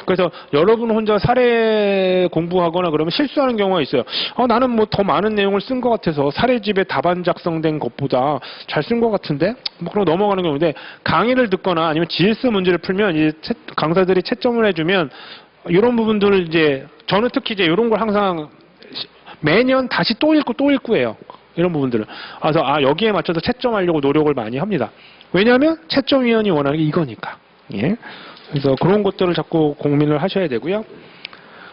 그래서 여러분 혼자 사례 공부하거나 그러면 실수하는 경우가 있어요. 나는 뭐 더 많은 내용을 쓴 것 같아서 사례집에 답안 작성된 것보다 잘 쓴 것 같은데? 뭐 그런 넘어가는 경우인데, 강의를 듣거나 아니면 GS 문제를 풀면 이제 강사들이 채점을 해주면 이런 부분들을 이제 저는 특히 이제 이런 걸 항상 매년 다시 또 읽고 해요. 이런 부분들을. 그래서 여기에 맞춰서 채점하려고 노력을 많이 합니다. 왜냐하면 채점위원이 원하는 게 이거니까. 예. 그래서 그런 것들을 자꾸 고민을 하셔야 되고요.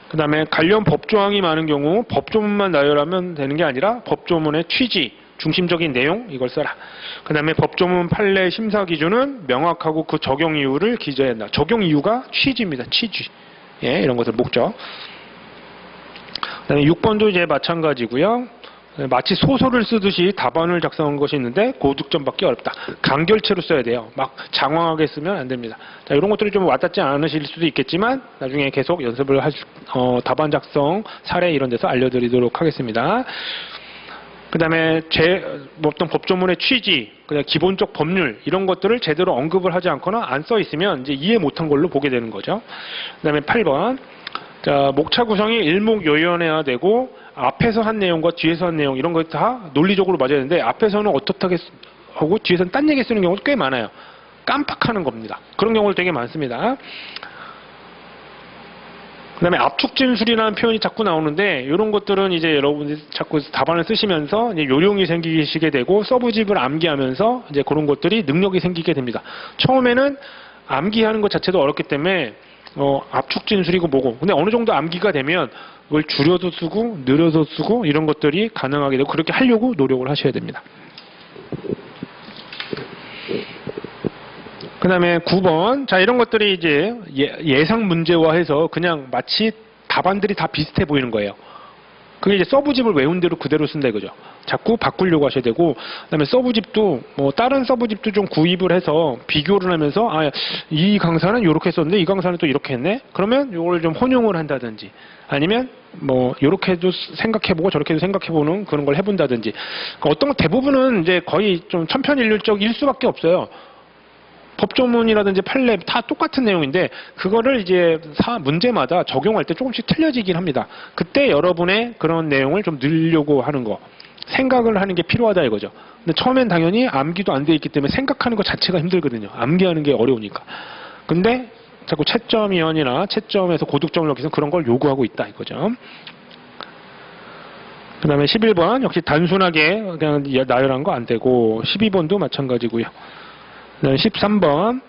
그 다음에 관련 법조항이 많은 경우 법조문만 나열하면 되는 게 아니라 법조문의 취지, 중심적인 내용 이걸 써라. 그 다음에 법조문 판례 심사 기준은 명확하고 그 적용 이유를 기재해야 한다. 적용 이유가 취지입니다. 취지. 예, 이런 것들 목적. 그 다음에 6번도 이제 마찬가지고요. 마치 소설을 쓰듯이 답안을 작성한 것이 있는데 고득점 받기 어렵다. 간결체로 써야 돼요. 막 장황하게 쓰면 안 됩니다. 자, 이런 것들이 좀 와닿지 않으실 수도 있겠지만 나중에 계속 연습을 답안 작성 사례 이런 데서 알려드리도록 하겠습니다. 그 다음에 어떤 법조문의 취지, 그다음 기본적 법률 이런 것들을 제대로 언급을 하지 않거나 안 써 있으면 이제 이해 못한 걸로 보게 되는 거죠. 그 다음에 8번. 자, 목차 구성이 일목요연해야 되고 앞에서 한 내용과 뒤에서 한 내용 이런 것 다 논리적으로 맞아야 되는데 앞에서는 어떻게 하고 뒤에서는 딴 얘기 쓰는 경우도 꽤 많아요. 깜빡하는 겁니다. 그런 경우도 되게 많습니다. 그 다음에 압축진술이라는 표현이 자꾸 나오는데 이런 것들은 이제 여러분들이 자꾸 답안을 쓰시면서 이제 요령이 생기시게 되고 서브집을 암기하면서 이제 그런 것들이 능력이 생기게 됩니다. 처음에는 암기하는 것 자체도 어렵기 때문에 압축진술이고 뭐고 근데 어느 정도 암기가 되면 그걸 줄여서 쓰고 늘려서 쓰고 이런 것들이 가능하게 되고 그렇게 하려고 노력을 하셔야 됩니다. 그 다음에 9번. 자, 이런 것들이 이제 예상 문제화해서 그냥 마치 답안들이 다 비슷해 보이는 거예요. 그게 이제 서브집을 외운 대로 그대로 쓴다 이거죠. 자꾸 바꾸려고 하셔야 되고, 그다음에 서브집도 다른 서브집도 좀 구입을 해서 비교를 하면서 이 강사는 이렇게 썼는데 이 강사는 또 이렇게 했네. 그러면 이걸 좀 혼용을 한다든지, 아니면 이렇게도 생각해보고 저렇게도 생각해보는 그런 걸 해본다든지. 그러니까 어떤 거 대부분은 이제 거의 좀 천편일률적일 수밖에 없어요. 법조문이라든지 판례 다 똑같은 내용인데 그거를 이제 문제마다 적용할 때 조금씩 틀려지긴 합니다. 그때 여러분의 그런 내용을 좀 늘려고 하는 거, 생각을 하는 게 필요하다 이거죠. 근데 처음엔 당연히 암기도 안 돼 있기 때문에 생각하는 것 자체가 힘들거든요. 암기하는 게 어려우니까. 근데 자꾸 채점위원이나 채점에서 고득점을 넣기 위해서 그런 걸 요구하고 있다 이거죠. 그 다음에 11번 역시 단순하게 그냥 나열한 거 안 되고 12번도 마찬가지고요. 13번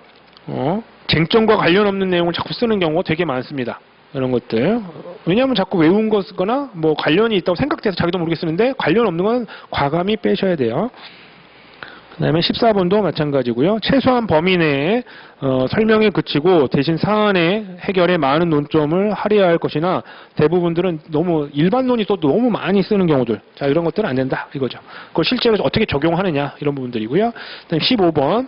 쟁점과 관련 없는 내용을 자꾸 쓰는 경우가 되게 많습니다. 이런 것들. 왜냐하면 자꾸 외운 거 쓰거나 관련이 있다고 생각돼서 자기도 모르게 쓰는데 관련 없는 건 과감히 빼셔야 돼요. 그 다음에 14번도 마찬가지고요. 최소한 범위 내에 설명에 그치고 대신 사안의 해결에 많은 논점을 할애해야 할 것이나 대부분들은 너무 일반론이 또 너무 많이 쓰는 경우들. 자, 이런 것들은 안 된다 이거죠. 그걸 실제로 어떻게 적용하느냐 이런 부분들이고요. 그 다음에 15번.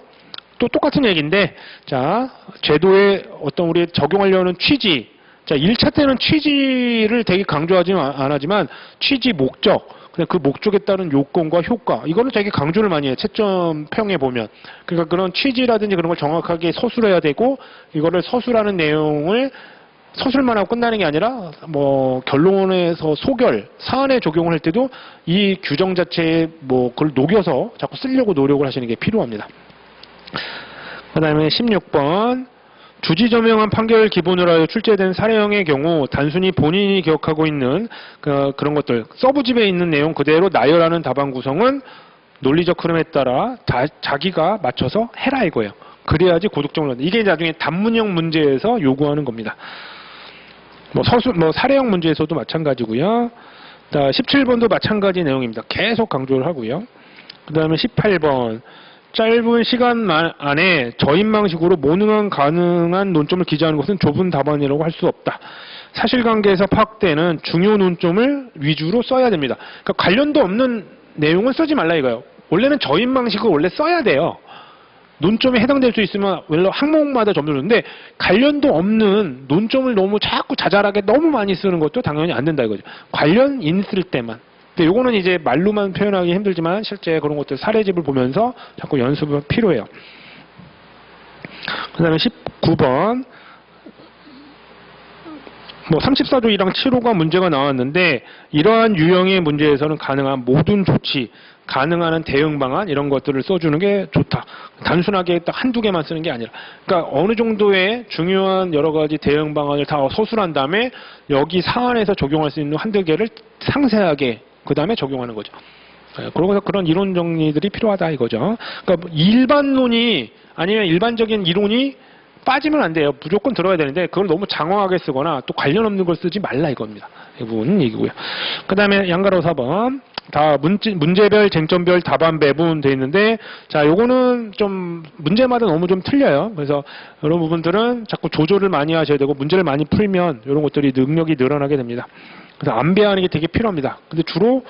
또 똑같은 얘기인데, 자, 제도에 어떤 우리 적용하려는 취지. 자, 1차 때는 취지를 되게 강조하지 안 하지만 취지 목적, 그 목적에 따른 요건과 효과, 이거는 되게 강조를 많이 해요. 채점평에 보면. 그러니까 그런 취지라든지 그런 걸 정확하게 서술해야 되고, 이거를 서술하는 내용을 서술만 하고 끝나는 게 아니라 결론에서 소결, 사안에 적용을 할 때도 이 규정 자체에 그걸 녹여서 자꾸 쓰려고 노력을 하시는 게 필요합니다. 그 다음에 16번. 주지저명한 판결을 기본으로 하여 출제된 사례형의 경우 단순히 본인이 기억하고 있는 그런 것들, 서브집에 있는 내용 그대로 나열하는 답안 구성은 논리적 흐름에 따라 자기가 맞춰서 해라 이거예요. 그래야지 고득점을 얻는다. 이게 나중에 단문형 문제에서 요구하는 겁니다. 사례형 문제에서도 마찬가지고요. 17번도 마찬가지 내용입니다. 계속 강조를 하고요. 그 다음에 18번. 짧은 시간 안에 저인망식으로 모능한 가능한 논점을 기재하는 것은 좁은 답안이라고 할 수 없다. 사실관계에서 파악되는 중요 논점을 위주로 써야 됩니다. 그러니까 관련도 없는 내용은 쓰지 말라 이거예요. 원래는 저인망식을 원래 써야 돼요. 논점에 해당될 수 있으면 원래 항목마다 점수는데 관련도 없는 논점을 너무 자꾸 자잘하게 너무 많이 쓰는 것도 당연히 안 된다 이거죠. 관련 있을 때만. 근데 요거는 이제 말로만 표현하기 힘들지만 실제 그런 것들 사례집을 보면서 자꾸 연습이 필요해요. 그 다음에 19번. 뭐 34조 1항 7호가 문제가 나왔는데 이러한 유형의 문제에서는 가능한 모든 조치, 가능한 대응 방안 이런 것들을 써주는 게 좋다. 단순하게 딱 한두 개만 쓰는 게 아니라. 그러니까 어느 정도의 중요한 여러 가지 대응 방안을 다 서술한 다음에 여기 사안에서 적용할 수 있는 한두 개를 상세하게 그 다음에 적용하는 거죠. 그러고서 그런 이론 정리들이 필요하다 이거죠. 그러니까 일반론이 아니면 일반적인 이론이 빠지면 안 돼요. 무조건 들어야 되는데 그걸 너무 장황하게 쓰거나 또 관련 없는 걸 쓰지 말라 이겁니다. 이 부분은 얘기고요. 그 다음에 양가로 4번. 다 문제별, 쟁점별, 답안 배분 돼 있는데 자, 요거는 좀 문제마다 너무 좀 틀려요. 그래서 이런 부분들은 자꾸 조절을 많이 하셔야 되고 문제를 많이 풀면 이런 것들이 능력이 늘어나게 됩니다. 그래서 안배하는 게 되게 필요합니다. 근데 주로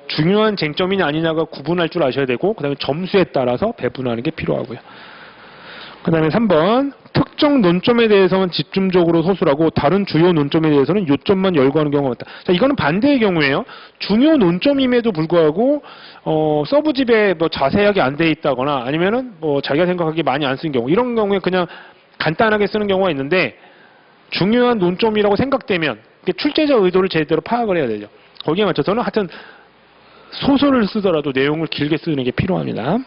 중요한 쟁점이냐 아니냐가 구분할 줄 아셔야 되고 그 다음에 점수에 따라서 배분하는 게 필요하고요. 그 다음에 3번 특정 논점에 대해서는 집중적으로 서술하고 다른 주요 논점에 대해서는 요점만 열거하는 경우가 많다. 자, 이거는 반대의 경우에요. 중요 논점임에도 불구하고 서브집에 뭐 자세하게 안 돼 있다거나 아니면은 뭐 자기가 생각하기에 많이 안 쓴 경우 이런 경우에 그냥 간단하게 쓰는 경우가 있는데 중요한 논점이라고 생각되면 출제자 의도를 제대로 파악을 해야 되죠. 거기에 맞춰서는 하여튼 소설을 쓰더라도 내용을 길게 쓰는 게 필요합니다.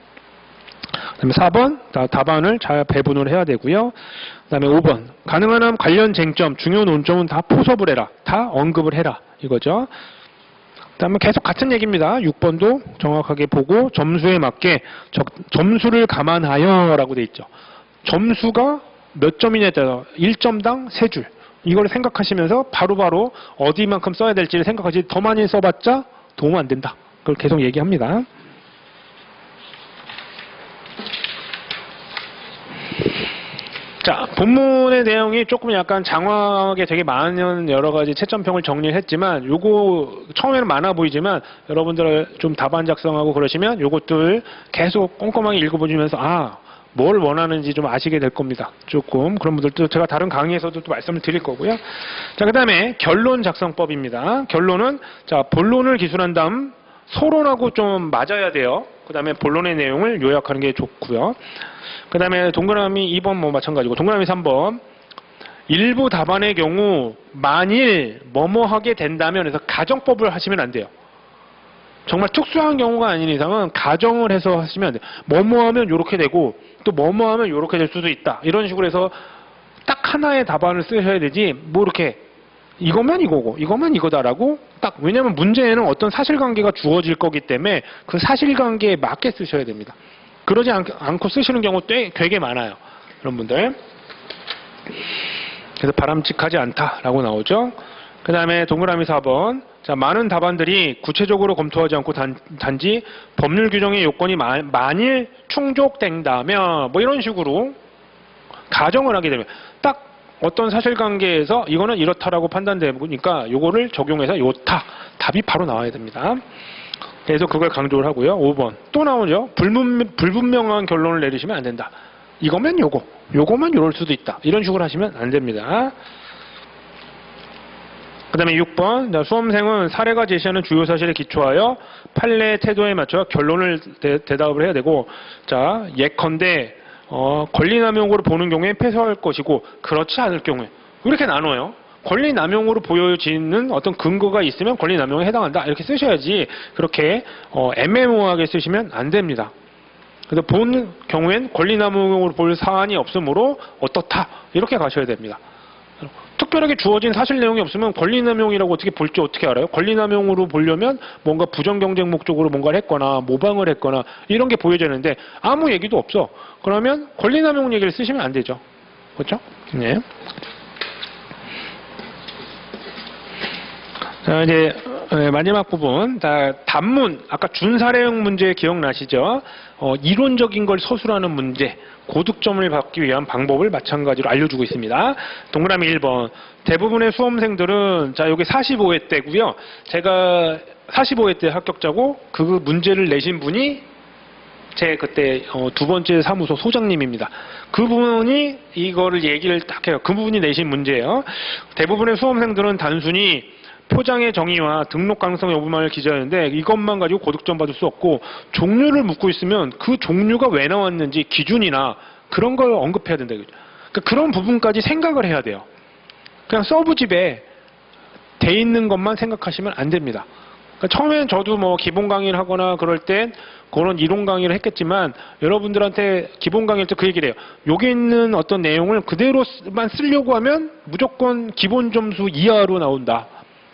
그 다음에 4번 답안을 잘 배분을 해야 되고요. 그 다음에 5번 가능한 한 관련 쟁점, 중요 논점은 다 포섭을 해라. 다 언급을 해라. 이거죠. 그 다음에 계속 같은 얘기입니다. 6번도 정확하게 보고 점수에 맞게 점수를 감안하여 라고 돼 있죠. 점수가 몇 점이냐에 따라 1점당 3줄. 이걸 생각하시면서 바로바로 어디만큼 써야 될지를 생각하지 더 많이 써봤자 도움 안 된다. 그걸 계속 얘기합니다. 자, 본문의 내용이 조금 약간 장황하게 되게 많은 여러 가지 채점평을 정리했지만 요거 처음에는 많아 보이지만 여러분들 좀 답안 작성하고 그러시면 요것들 계속 꼼꼼하게 읽어보시면서 뭘 원하는지 좀 아시게 될 겁니다. 조금 그런 분들도 제가 다른 강의에서도 또 말씀을 드릴 거고요. 자, 그 다음에 결론 작성법입니다. 결론은 자, 본론을 기술한 다음 서론하고 좀 맞아야 돼요. 그 다음에 본론의 내용을 요약하는 게 좋고요. 그 다음에 동그라미 2번 뭐 마찬가지고 동그라미 3번 일부 답안의 경우 만일 뭐뭐 하게 된다면 해서 가정법을 하시면 안 돼요. 정말 특수한 경우가 아닌 이상은 가정을 해서 하시면 안 돼요. 뭐뭐 하면 이렇게 되고 또 뭐뭐 하면 이렇게 될 수도 있다. 이런 식으로 해서 딱 하나의 답안을 쓰셔야 되지 뭐 이렇게 이거면 이거고 이거면 이거다라고 딱 왜냐하면 문제에는 어떤 사실관계가 주어질 거기 때문에 그 사실관계에 맞게 쓰셔야 됩니다. 그러지 않고 쓰시는 경우 되게 많아요. 그런 분들. 그래서 바람직하지 않다라고 나오죠. 그 다음에 동그라미 4번. 자, 많은 답안들이 구체적으로 검토하지 않고 단지 법률 규정의 요건이 만일 충족된다면 뭐 이런 식으로 가정을 하게 되면 딱 어떤 사실관계에서 이거는 이렇다라고 판단되니까 요거를 적용해서 요타 답이 바로 나와야 됩니다. 그래서 그걸 강조를 하고요. 5번 또 나오죠. 불분명한 결론을 내리시면 안 된다. 이거면 요거, 요거면 요럴 수도 있다. 이런 식으로 하시면 안 됩니다. 그 다음에 6번 수험생은 사례가 제시하는 주요 사실에 기초하여 판례 태도에 맞춰 결론을 대답을 해야 되고 자 예컨대 권리남용으로 보는 경우에 패소할 것이고 그렇지 않을 경우에 이렇게 나눠요. 권리남용으로 보여지는 어떤 근거가 있으면 권리남용에 해당한다. 이렇게 쓰셔야지 그렇게 애매모호하게 쓰시면 안 됩니다. 그래서 본 경우엔 권리남용으로 볼 사안이 없으므로 어떻다. 이렇게 가셔야 됩니다. 특별하게 주어진 사실 내용이 없으면 권리남용이라고 어떻게 볼지 어떻게 알아요? 권리남용으로 보려면 뭔가 부정경쟁 목적으로 뭔가를 했거나 모방을 했거나 이런 게 보여지는데 아무 얘기도 없어. 그러면 권리남용 얘기를 쓰시면 안 되죠. 그렇죠? 네. 자, 이제 마지막 부분 단문 아까 준사례형 문제 기억나시죠? 이론적인 걸 서술하는 문제 고득점을 받기 위한 방법을 마찬가지로 알려주고 있습니다. 동그라미 1번 대부분의 수험생들은 자 여기 45회 때고요. 제가 45회 때 합격자고 그 문제를 내신 분이 제 그때 두 번째 사무소 소장님입니다. 그분이 이거를 얘기를 딱 해요. 그분이 내신 문제예요. 대부분의 수험생들은 단순히 포장의 정의와 등록 가능성 여부만을 기재하는데 이것만 가지고 고득점 받을 수 없고 종류를 묻고 있으면 그 종류가 왜 나왔는지 기준이나 그런 걸 언급해야 된다. 그러니까 그런 부분까지 생각을 해야 돼요. 그냥 서브집에 돼 있는 것만 생각하시면 안 됩니다. 그러니까 처음엔 저도 뭐 기본 강의를 하거나 그럴 땐 그런 이론 강의를 했겠지만 여러분들한테 기본 강의일 때 그 얘기를 해요. 여기 있는 어떤 내용을 그대로만 쓰려고 하면 무조건 기본 점수 이하로 나온다.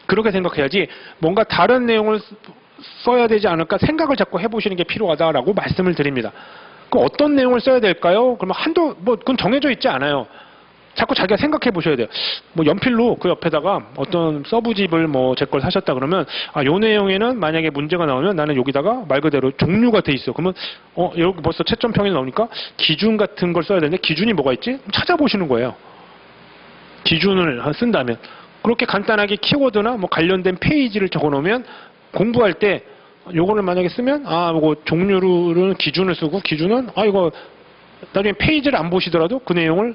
그렇게 생각해야지 뭔가 다른 내용을 써야 되지 않을까 생각을 자꾸 해보시는 게 필요하다라고 말씀을 드립니다. 그럼 어떤 내용을 써야 될까요? 그러면 그건 정해져 있지 않아요. 자꾸 자기가 생각해 보셔야 돼요. 뭐 연필로 그 옆에다가 어떤 서브집을 뭐 제 걸 사셨다 그러면 요 내용에는 만약에 문제가 나오면 나는 여기다가 말 그대로 종류가 돼 있어. 그러면 여기 벌써 채점평이 나오니까 기준 같은 걸 써야 되는데 기준이 뭐가 있지? 찾아보시는 거예요. 기준을 쓴다면 그렇게 간단하게 키워드나 뭐 관련된 페이지를 적어 놓으면 공부할 때 요거를 만약에 쓰면 이거 종류로는 기준을 쓰고 기준은 이거 나중에 페이지를 안 보시더라도 그 내용을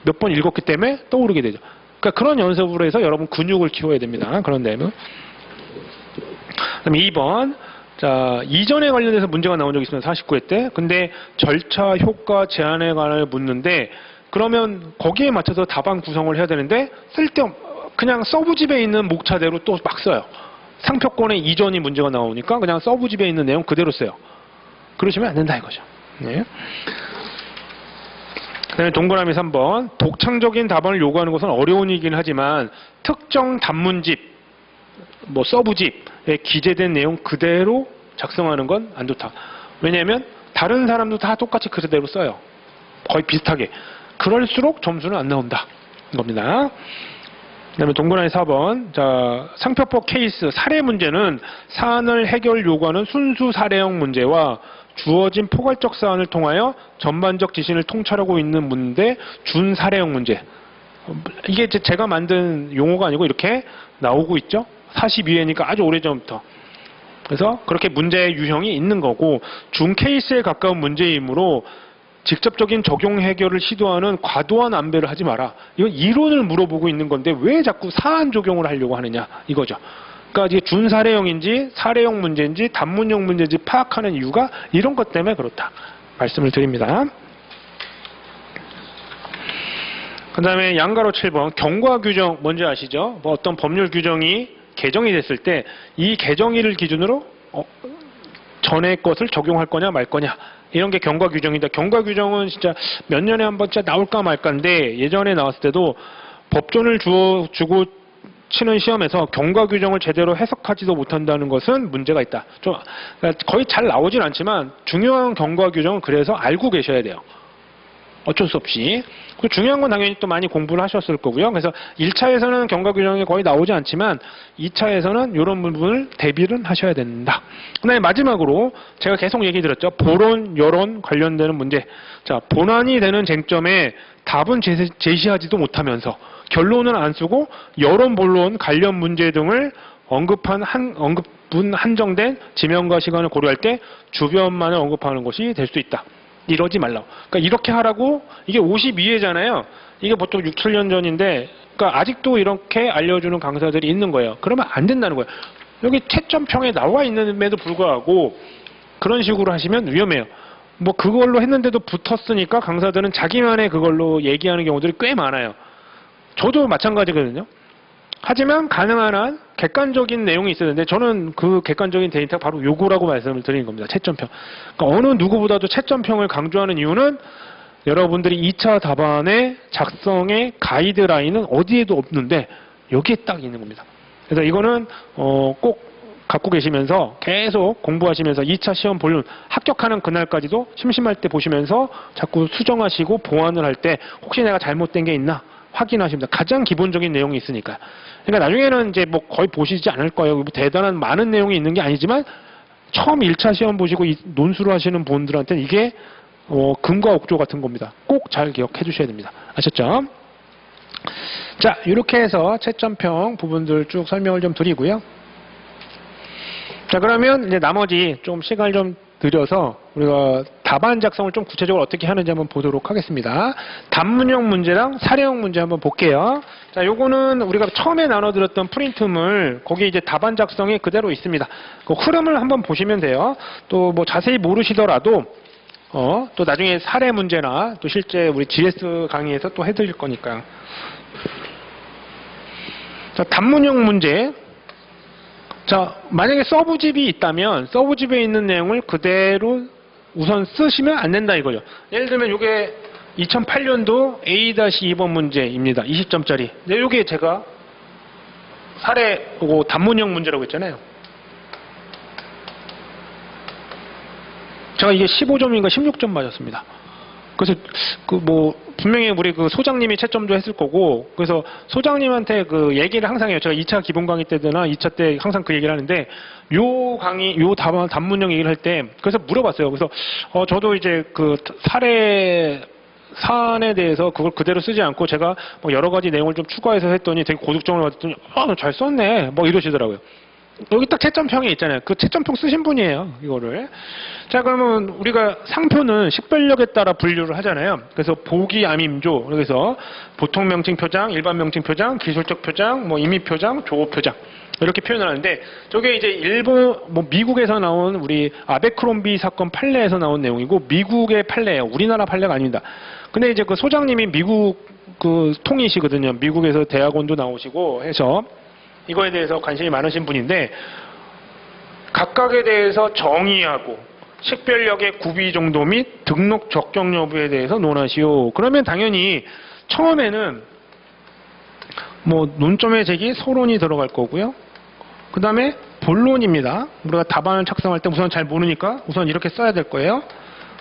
몇 번 읽었기 때문에 떠오르게 되죠. 그러니까 그런 연습으로 해서 여러분 근육을 키워야 됩니다. 그런 다음에 그다음에 2번 자 이전에 관련해서 문제가 나온 적이 있습니다. 49회 때. 근데 절차, 효과, 제한에 관해 묻는데 그러면 거기에 맞춰서 답안 구성을 해야 되는데 그냥 서브집에 있는 목차대로 또 막 써요. 상표권의 이전이 문제가 나오니까 그냥 서브집에 있는 내용 그대로 써요. 그러시면 안 된다 이거죠. 네. 그다음에 동그라미 3번 독창적인 답안을 요구하는 것은 어려운 일이긴 하지만 특정 단문집, 뭐 서브집에 기재된 내용 그대로 작성하는 건 안 좋다. 왜냐하면 다른 사람도 다 똑같이 그대로 써요. 거의 비슷하게. 그럴수록 점수는 안 나온다. 겁니다. 그다음에 동그라미 4번 자 상표법 케이스 사례 문제는 사안을 해결 요구하는 순수 사례형 문제와 주어진 포괄적 사안을 통하여 전반적 지신을 통찰하고 있는 문제 준 사례형 문제. 이게 제가 만든 용어가 아니고 이렇게 나오고 있죠. 42회니까 아주 오래전부터. 그래서 그렇게 문제의 유형이 있는 거고 준 케이스에 가까운 문제이므로 직접적인 적용 해결을 시도하는 과도한 안배를 하지 마라. 이건 이론을 물어보고 있는 건데 왜 자꾸 사안 적용을 하려고 하느냐 이거죠. 그러니까 이게 준 사례형인지 사례형 문제인지 단문형 문제인지 파악하는 이유가 이런 것 때문에 그렇다. 말씀을 드립니다. 그 다음에 양가로 7번 경과 규정 뭔지 아시죠? 뭐 어떤 법률 규정이 개정이 됐을 때 이 개정일을 기준으로 전에 것을 적용할 거냐 말 거냐 이런 게 경과 규정이다. 경과 규정은 진짜 몇 년에 한 번 진짜 나올까 말까인데 예전에 나왔을 때도 법존을 주고 치는 시험에서 경과 규정을 제대로 해석하지도 못한다는 것은 문제가 있다. 그러니까 거의 잘 나오진 않지만 중요한 경과 규정은 그래서 알고 계셔야 돼요. 어쩔 수 없이. 중요한 건 당연히 또 많이 공부를 하셨을 거고요. 그래서 1차에서는 경과 규정이 거의 나오지 않지만 2차에서는 이런 부분을 대비를 하셔야 된다. 그 다음에 마지막으로 제가 계속 얘기 드렸죠. 본론, 여론 관련되는 문제. 자, 본안이 되는 쟁점에 답은 제시하지도 못하면서 결론은 안 쓰고 여론, 본론, 관련 문제 등을 언급분 한정된 지명과 시간을 고려할 때 주변만을 언급하는 것이 될 수 있다. 이러지 말라고. 그러니까 이렇게 하라고 이게 52회잖아요. 이게 보통 6, 7년 전인데 그러니까 아직도 이렇게 알려주는 강사들이 있는 거예요. 그러면 안 된다는 거예요. 여기 채점평에 나와 있는데도 불구하고 그런 식으로 하시면 위험해요. 뭐 그걸로 했는데도 붙었으니까 강사들은 자기만의 그걸로 얘기하는 경우들이 꽤 많아요. 저도 마찬가지거든요. 하지만 가능한 한 객관적인 내용이 있어야 되는데 저는 그 객관적인 데이터가 바로 요거라고 말씀을 드리는 겁니다. 채점평. 그러니까 어느 누구보다도 채점평을 강조하는 이유는 여러분들이 2차 답안의 작성의 가이드라인은 어디에도 없는데 여기에 딱 있는 겁니다. 그래서 이거는 꼭 갖고 계시면서 계속 공부하시면서 2차 시험 본론 합격하는 그날까지도 심심할 때 보시면서 자꾸 수정하시고 보완을 할 때 혹시 내가 잘못된 게 있나 확인하십니다. 가장 기본적인 내용이 있으니까. 그러니까 나중에는 이제 뭐 거의 보시지 않을 거예요. 뭐 대단한 많은 내용이 있는 게 아니지만 처음 1차 시험 보시고 논술을 하시는 분들한테는 이게 금과 옥조 같은 겁니다. 꼭 잘 기억해 주셔야 됩니다. 아셨죠? 자, 이렇게 해서 채점평 부분들 쭉 설명을 좀 드리고요. 자, 그러면 이제 나머지 좀 시간을 좀 들여서 우리가 답안 작성을 좀 구체적으로 어떻게 하는지 한번 보도록 하겠습니다. 단문형 문제랑 사례형 문제 한번 볼게요. 자, 요거는 우리가 처음에 나눠드렸던 프린트물 거기 이제 답안 작성이 그대로 있습니다. 그 흐름을 한번 보시면 돼요. 또 뭐 자세히 모르시더라도 또 나중에 사례 문제나 또 실제 우리 GS 강의에서 또 해드릴 거니까요. 자, 단문형 문제. 자, 만약에 서브집이 있다면 서브집에 있는 내용을 그대로 우선 쓰시면 안 된다 이거죠. 예를 들면 이게 2008년도 A-2번 문제입니다. 20점짜리. 네, 이게 제가 사례 단문형 문제라고 했잖아요. 제가 이게 15점인가 16점 맞았습니다. 그래서 분명히 우리 소장님이 채점도 했을 거고, 그래서 소장님한테 얘기를 항상 해요. 제가 2차 기본 강의 때나 2차 때 항상 그 얘기를 하는데, 요 단문형 얘기를 할 때, 그래서 물어봤어요. 그래서 저도 이제 사안에 대해서 그걸 그대로 쓰지 않고 제가 여러 가지 내용을 좀 추가해서 했더니 되게 고득점을 받았더니 잘 썼네 이러시더라고요. 여기 딱 채점평이 있잖아요. 그 채점평 쓰신 분이에요, 이거를. 자, 그러면 우리가 상표는 식별력에 따라 분류를 하잖아요. 그래서 보기 암임조, 그래서 보통 명칭 표장, 일반 명칭 표장, 기술적 표장, 임의 표장, 조업 표장. 이렇게 표현을 하는데, 저게 이제 미국에서 나온 우리 아베크롬비 사건 판례에서 나온 내용이고, 미국의 판례예요. 우리나라 판례가 아닙니다. 근데 이제 소장님이 미국 통이시거든요. 미국에서 대학원도 나오시고 해서, 이거에 대해서 관심이 많으신 분인데, 각각에 대해서 정의하고 식별력의 구비 정도 및 등록 적격 여부에 대해서 논하시오. 그러면 당연히 처음에는 논점의 제기, 서론이 들어갈 거고요. 그 다음에 본론입니다. 우리가 답안을 작성할 때 우선 잘 모르니까 우선 이렇게 써야 될 거예요.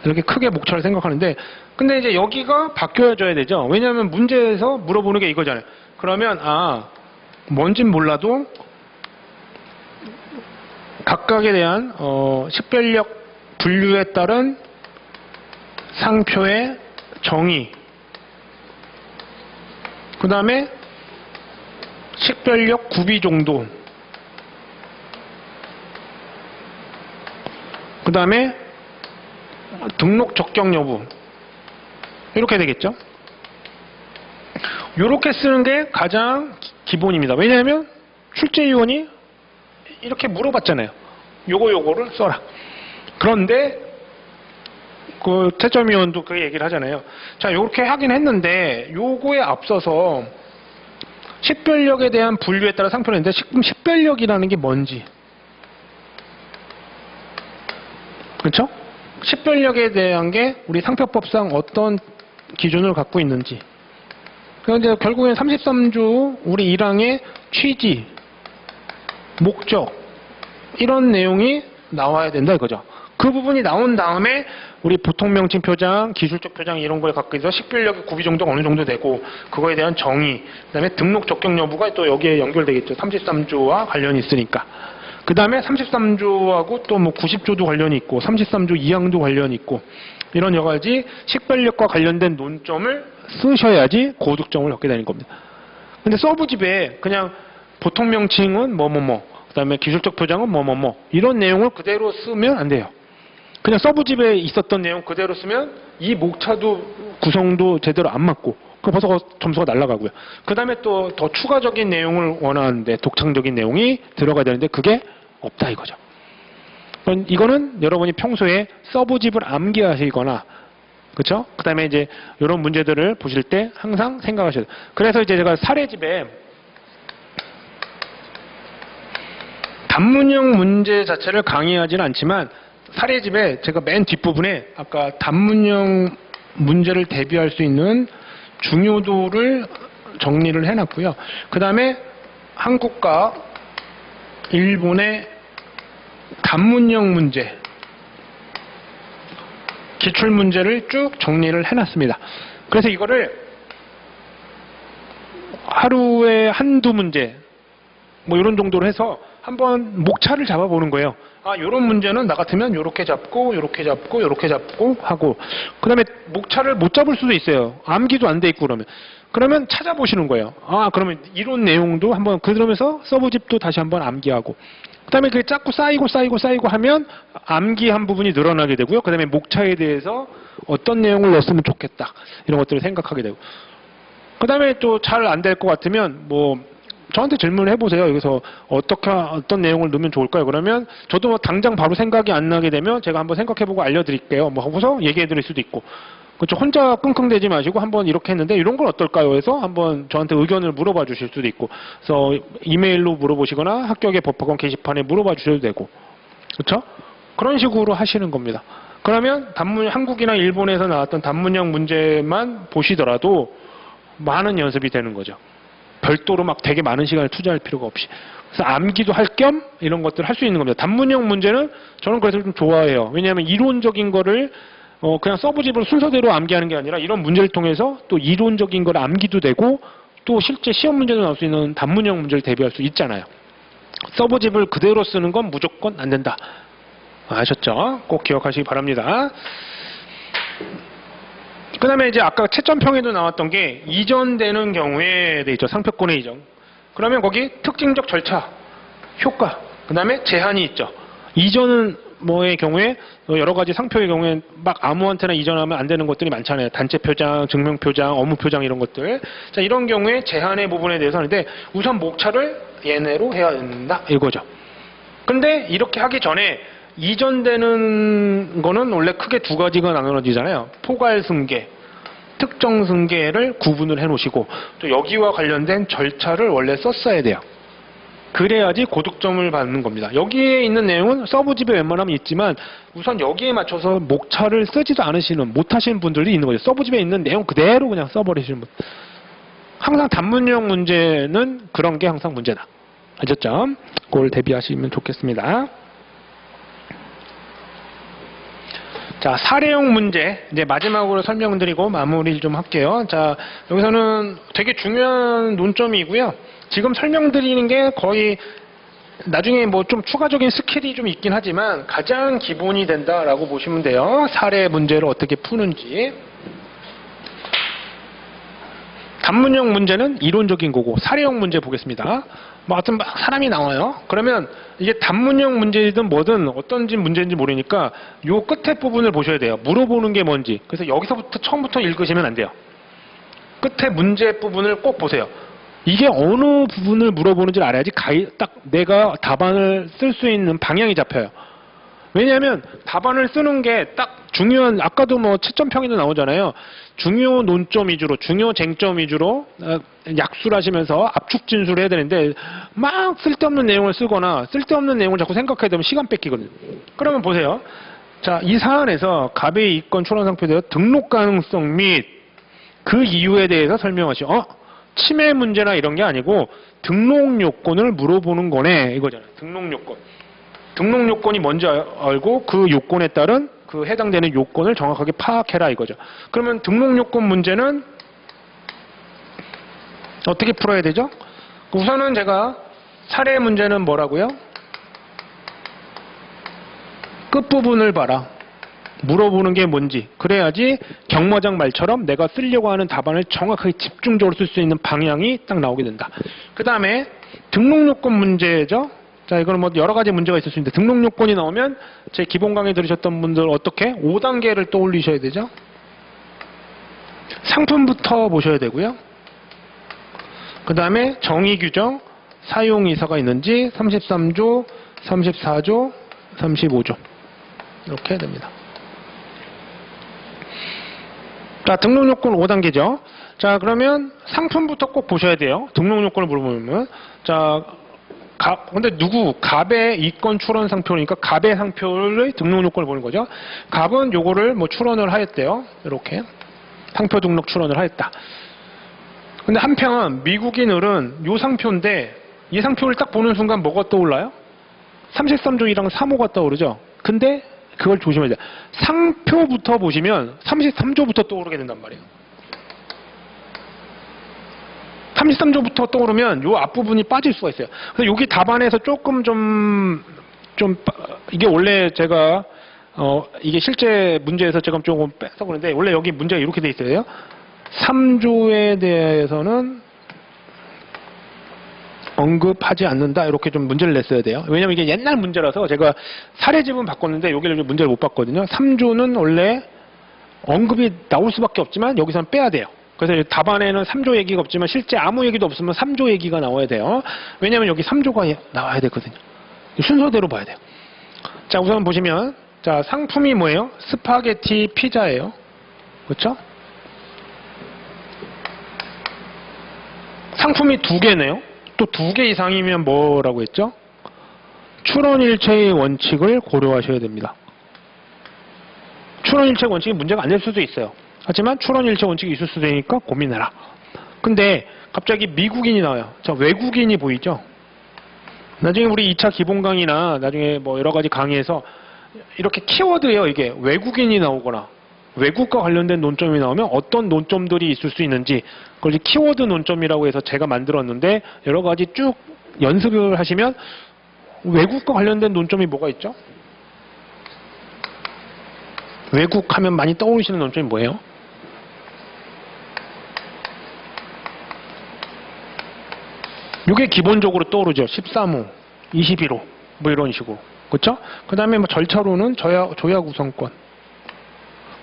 이렇게 크게 목차를 생각하는데, 근데 이제 여기가 바뀌어져야 되죠. 왜냐하면 문제에서 물어보는 게 이거잖아요. 그러면 뭔진 몰라도 각각에 대한 식별력 분류에 따른 상표의 정의, 그 다음에 식별력 구비 정도, 그 다음에 등록 적격 여부, 이렇게 되겠죠. 이렇게 쓰는 게 가장 기본입니다. 왜냐하면 출제위원이 이렇게 물어봤잖아요. 요거를 써라. 그런데 채점위원도 그 얘기를 하잖아요. 자, 요렇게 하긴 했는데 요거에 앞서서 식별력에 대한 분류에 따라 상표를 했는데, 식별력이라는 게 뭔지, 그렇죠? 식별력에 대한 게 우리 상표법상 어떤 기준을 갖고 있는지. 그런데 결국엔 33조 우리 1항의 취지, 목적, 이런 내용이 나와야 된다 이거죠. 그 부분이 나온 다음에 우리 보통 명칭 표장, 기술적 표장 이런 걸 갖고 있어서 식별력의 구비 정도가 어느 정도 되고, 그거에 대한 정의, 그다음에 등록 적격 여부가 또 여기에 연결되겠죠. 33조와 관련이 있으니까. 그 다음에 33조하고 또 90조도 관련이 있고 33조 2항도 관련이 있고, 이런 여러 가지 식별력과 관련된 논점을 쓰셔야지 고득점을 얻게 되는 겁니다. 근데 서브집에 그냥 보통 명칭은 그 다음에 기술적 표장은 이런 내용을 그대로 쓰면 안 돼요. 그냥 서브집에 있었던 내용 그대로 쓰면 이 목차도 구성도 제대로 안 맞고, 벌써 점수가 날아가고요. 그 다음에 또 더 추가적인 내용을 원하는데, 독창적인 내용이 들어가야 되는데 그게 없다 이거죠. 이거는 여러분이 평소에 서브집을 암기하시거나, 그렇죠? 그 다음에 이제 이런 문제들을 보실 때 항상 생각하셔야 돼요. 그래서 이제 제가 사례집에 단문형 문제 자체를 강의하지는 않지만, 사례집에 제가 맨 뒷부분에 아까 단문형 문제를 대비할 수 있는 중요도를 정리를 해놨고요. 그 다음에 한국과 일본의 단문형 문제, 기출문제를 쭉 정리를 해놨습니다. 그래서 이거를 하루에 한두 문제, 이런 정도로 해서 한번 목차를 잡아보는 거예요. 요런 문제는 나 같으면 요렇게 잡고, 요렇게 잡고, 요렇게 잡고 하고, 그 다음에 목차를 못 잡을 수도 있어요. 암기도 안 돼 있고 그러면 찾아보시는 거예요. 그러면 이론 내용도 한번, 그러면서 서브집도 다시 한번 암기하고, 그 다음에 그게 자꾸 쌓이고 하면 암기한 부분이 늘어나게 되고요. 그 다음에 목차에 대해서 어떤 내용을 넣었으면 좋겠다, 이런 것들을 생각하게 되고, 그 다음에 또 잘 안 될 것 같으면 저한테 질문을 해보세요. 여기서 어떤 내용을 넣으면 좋을까요? 그러면 저도 당장 바로 생각이 안 나게 되면 제가 한번 생각해보고 알려드릴게요. 하고서 얘기해드릴 수도 있고, 그렇죠. 혼자 끙끙대지 마시고 한번 이렇게 했는데 이런 건 어떨까요? 해서 한번 저한테 의견을 물어봐 주실 수도 있고, 그래서 이메일로 물어보시거나 합격의 법학원 게시판에 물어봐 주셔도 되고, 그렇죠? 그런 식으로 하시는 겁니다. 그러면 한국이나 일본에서 나왔던 단문형 문제만 보시더라도 많은 연습이 되는 거죠. 별도로 막 되게 많은 시간을 투자할 필요가 없이. 그래서 암기도 할 겸 이런 것들을 할 수 있는 겁니다. 단문형 문제는 저는 그래서 좀 좋아해요. 왜냐하면 이론적인 거를 그냥 서브집으로 순서대로 암기하는 게 아니라 이런 문제를 통해서 또 이론적인 걸 암기도 되고 또 실제 시험 문제도 나올 수 있는 단문형 문제를 대비할 수 있잖아요. 서브집을 그대로 쓰는 건 무조건 안 된다. 아셨죠? 꼭 기억하시기 바랍니다. 그 다음에 이제 아까 채점평에도 나왔던 게 이전되는 경우에 돼 있죠. 상표권의 이전. 그러면 거기 특징적 절차, 효과, 그 다음에 제한이 있죠. 이전은 뭐의 경우에 여러 가지 상표의 경우에 막 아무한테나 이전하면 안 되는 것들이 많잖아요. 단체 표장, 증명 표장, 업무 표장 이런 것들. 자, 이런 경우에 제한의 부분에 대해서 하는데 우선 목차를 얘네로 해야 된다 이거죠. 근데 이렇게 하기 전에 이전되는 거는 원래 크게 두 가지가 나눠지잖아요. 포괄 승계, 특정 승계를 구분을 해 놓으시고 또 여기와 관련된 절차를 원래 썼어야 돼요. 그래야지 고득점을 받는 겁니다. 여기에 있는 내용은 서브집에 웬만하면 있지만 우선 여기에 맞춰서 목차를 쓰지도 않으시는, 못하시는 분들이 있는 거죠. 서브집에 있는 내용 그대로 그냥 써버리시는 분. 항상 단문형 문제는 그런 게 항상 문제다. 아셨죠? 그걸 대비하시면 좋겠습니다. 자, 사례형 문제 이제 마지막으로 설명드리고 마무리를 좀 할게요. 자, 여기서는 되게 중요한 논점이고요. 지금 설명드리는 게 거의 나중에 뭐 좀 추가적인 스킬이 좀 있긴 하지만 가장 기본이 된다라고 보시면 돼요. 사례 문제를 어떻게 푸는지. 단문형 문제는 이론적인 거고 사례형 문제 보겠습니다. 뭐 하여튼 막 사람이 나와요. 그러면 이게 단문형 문제든 뭐든 어떤 문제인지 모르니까 요 끝에 부분을 보셔야 돼요. 물어보는 게 뭔지. 그래서 여기서부터 처음부터 읽으시면 안 돼요. 끝에 문제 부분을 꼭 보세요. 이게 어느 부분을 물어보는지를 알아야지 딱 내가 답안을 쓸 수 있는 방향이 잡혀요. 왜냐하면 답안을 쓰는 게 딱 중요한, 아까도 뭐 채점평에도 나오잖아요. 중요 논점 위주로, 중요 쟁점 위주로 약수를 하시면서 압축 진술을 해야 되는데 막 쓸데없는 내용을 쓰거나 쓸데없는 내용을 자꾸 생각해야 되면 시간 뺏기거든요. 그러면 보세요. 자, 이 사안에서 갑의 이권 출원 상표에 대해 등록 가능성 및 그 이유에 대해서 설명하시오. 침해 문제나 이런 게 아니고 등록 요건을 물어보는 거네 이거잖아요. 등록 요건. 등록 요건이 뭔지 알고 그 요건에 따른 그 해당되는 요건을 정확하게 파악해라 이거죠. 그러면 등록 요건 문제는 어떻게 풀어야 되죠? 우선은 제가 사례 문제는 뭐라고요? 끝부분을 봐라. 물어보는 게 뭔지. 그래야지 경마장 말처럼 내가 쓰려고 하는 답안을 정확하게 집중적으로 쓸 수 있는 방향이 딱 나오게 된다. 그 다음에 등록 요건 문제죠. 자, 이거는 뭐 여러 가지 문제가 있을 수 있는데 등록 요건이 나오면 제 기본 강의 들으셨던 분들 어떻게 5단계를 떠올리셔야 되죠. 상품부터 보셔야 되고요. 그 다음에 정의 규정, 사용 이사가 있는지 33조, 34조, 35조 이렇게 됩니다. 자, 등록 요건 5단계죠. 자, 그러면 상품부터 꼭 보셔야 돼요. 등록 요건을 물어보면. 자, 근데 갑의 이권 출원 상표니까 갑의 상표를 등록 요건을 보는 거죠. 갑은 요거를 뭐 출원을 하였대요. 이렇게. 상표 등록 출원을 하였다. 근데 한편 미국인들은 요 상표인데 이 상표를 딱 보는 순간 뭐가 떠올라요? 33조 1항 3호가 떠오르죠. 근데 그걸 조심해야 돼요. 상표부터 보시면 33조부터 떠오르게 된단 말이에요. 33조부터 떠오르면 요 앞부분이 빠질 수가 있어요. 그래서 여기 답안에서 조금 이게 원래 제가 이게 실제 문제에서 제가 조금 빼서 그런데 원래 여기 문제가 이렇게 돼 있어요. 3조에 대해서는 언급하지 않는다 이렇게 좀 문제를 냈어야 돼요. 왜냐면 이게 옛날 문제라서 제가 사례집은 바꿨는데 여기를 문제를 못 봤거든요. 3조는 원래 언급이 나올 수밖에 없지만 여기서는 빼야 돼요. 그래서 답안에는 3조 얘기가 없지만 실제 아무 얘기도 없으면 3조 얘기가 나와야 돼요. 왜냐면 여기 3조가 나와야 되거든요. 순서대로 봐야 돼요. 자, 우선 보시면 자, 상품이 뭐예요? 스파게티 피자예요. 그렇죠? 상품이 2개네요. 또 2개 이상이면 뭐라고 했죠? 출원일체의 원칙을 고려하셔야 됩니다. 출원일체 원칙이 문제가 안 될 수도 있어요. 하지만 출원일체 원칙이 있을 수도 있으니까 고민해라. 근데 갑자기 미국인이 나와요. 자, 외국인이 보이죠? 나중에 우리 2차 기본 강의나 나중에 뭐 여러 가지 강의에서 이렇게 키워드예요. 이게 외국인이 나오거나 외국과 관련된 논점이 나오면 어떤 논점들이 있을 수 있는지 그걸 이제 키워드 논점이라고 해서 제가 만들었는데 여러 가지 쭉 연습을 하시면 외국과 관련된 논점이 뭐가 있죠? 외국 하면 많이 떠오르시는 논점이 뭐예요? 이게 기본적으로 떠오르죠. 13호, 21호 뭐 이런 식으로. 그렇죠? 그 다음에 뭐 절차로는 조약 우선권.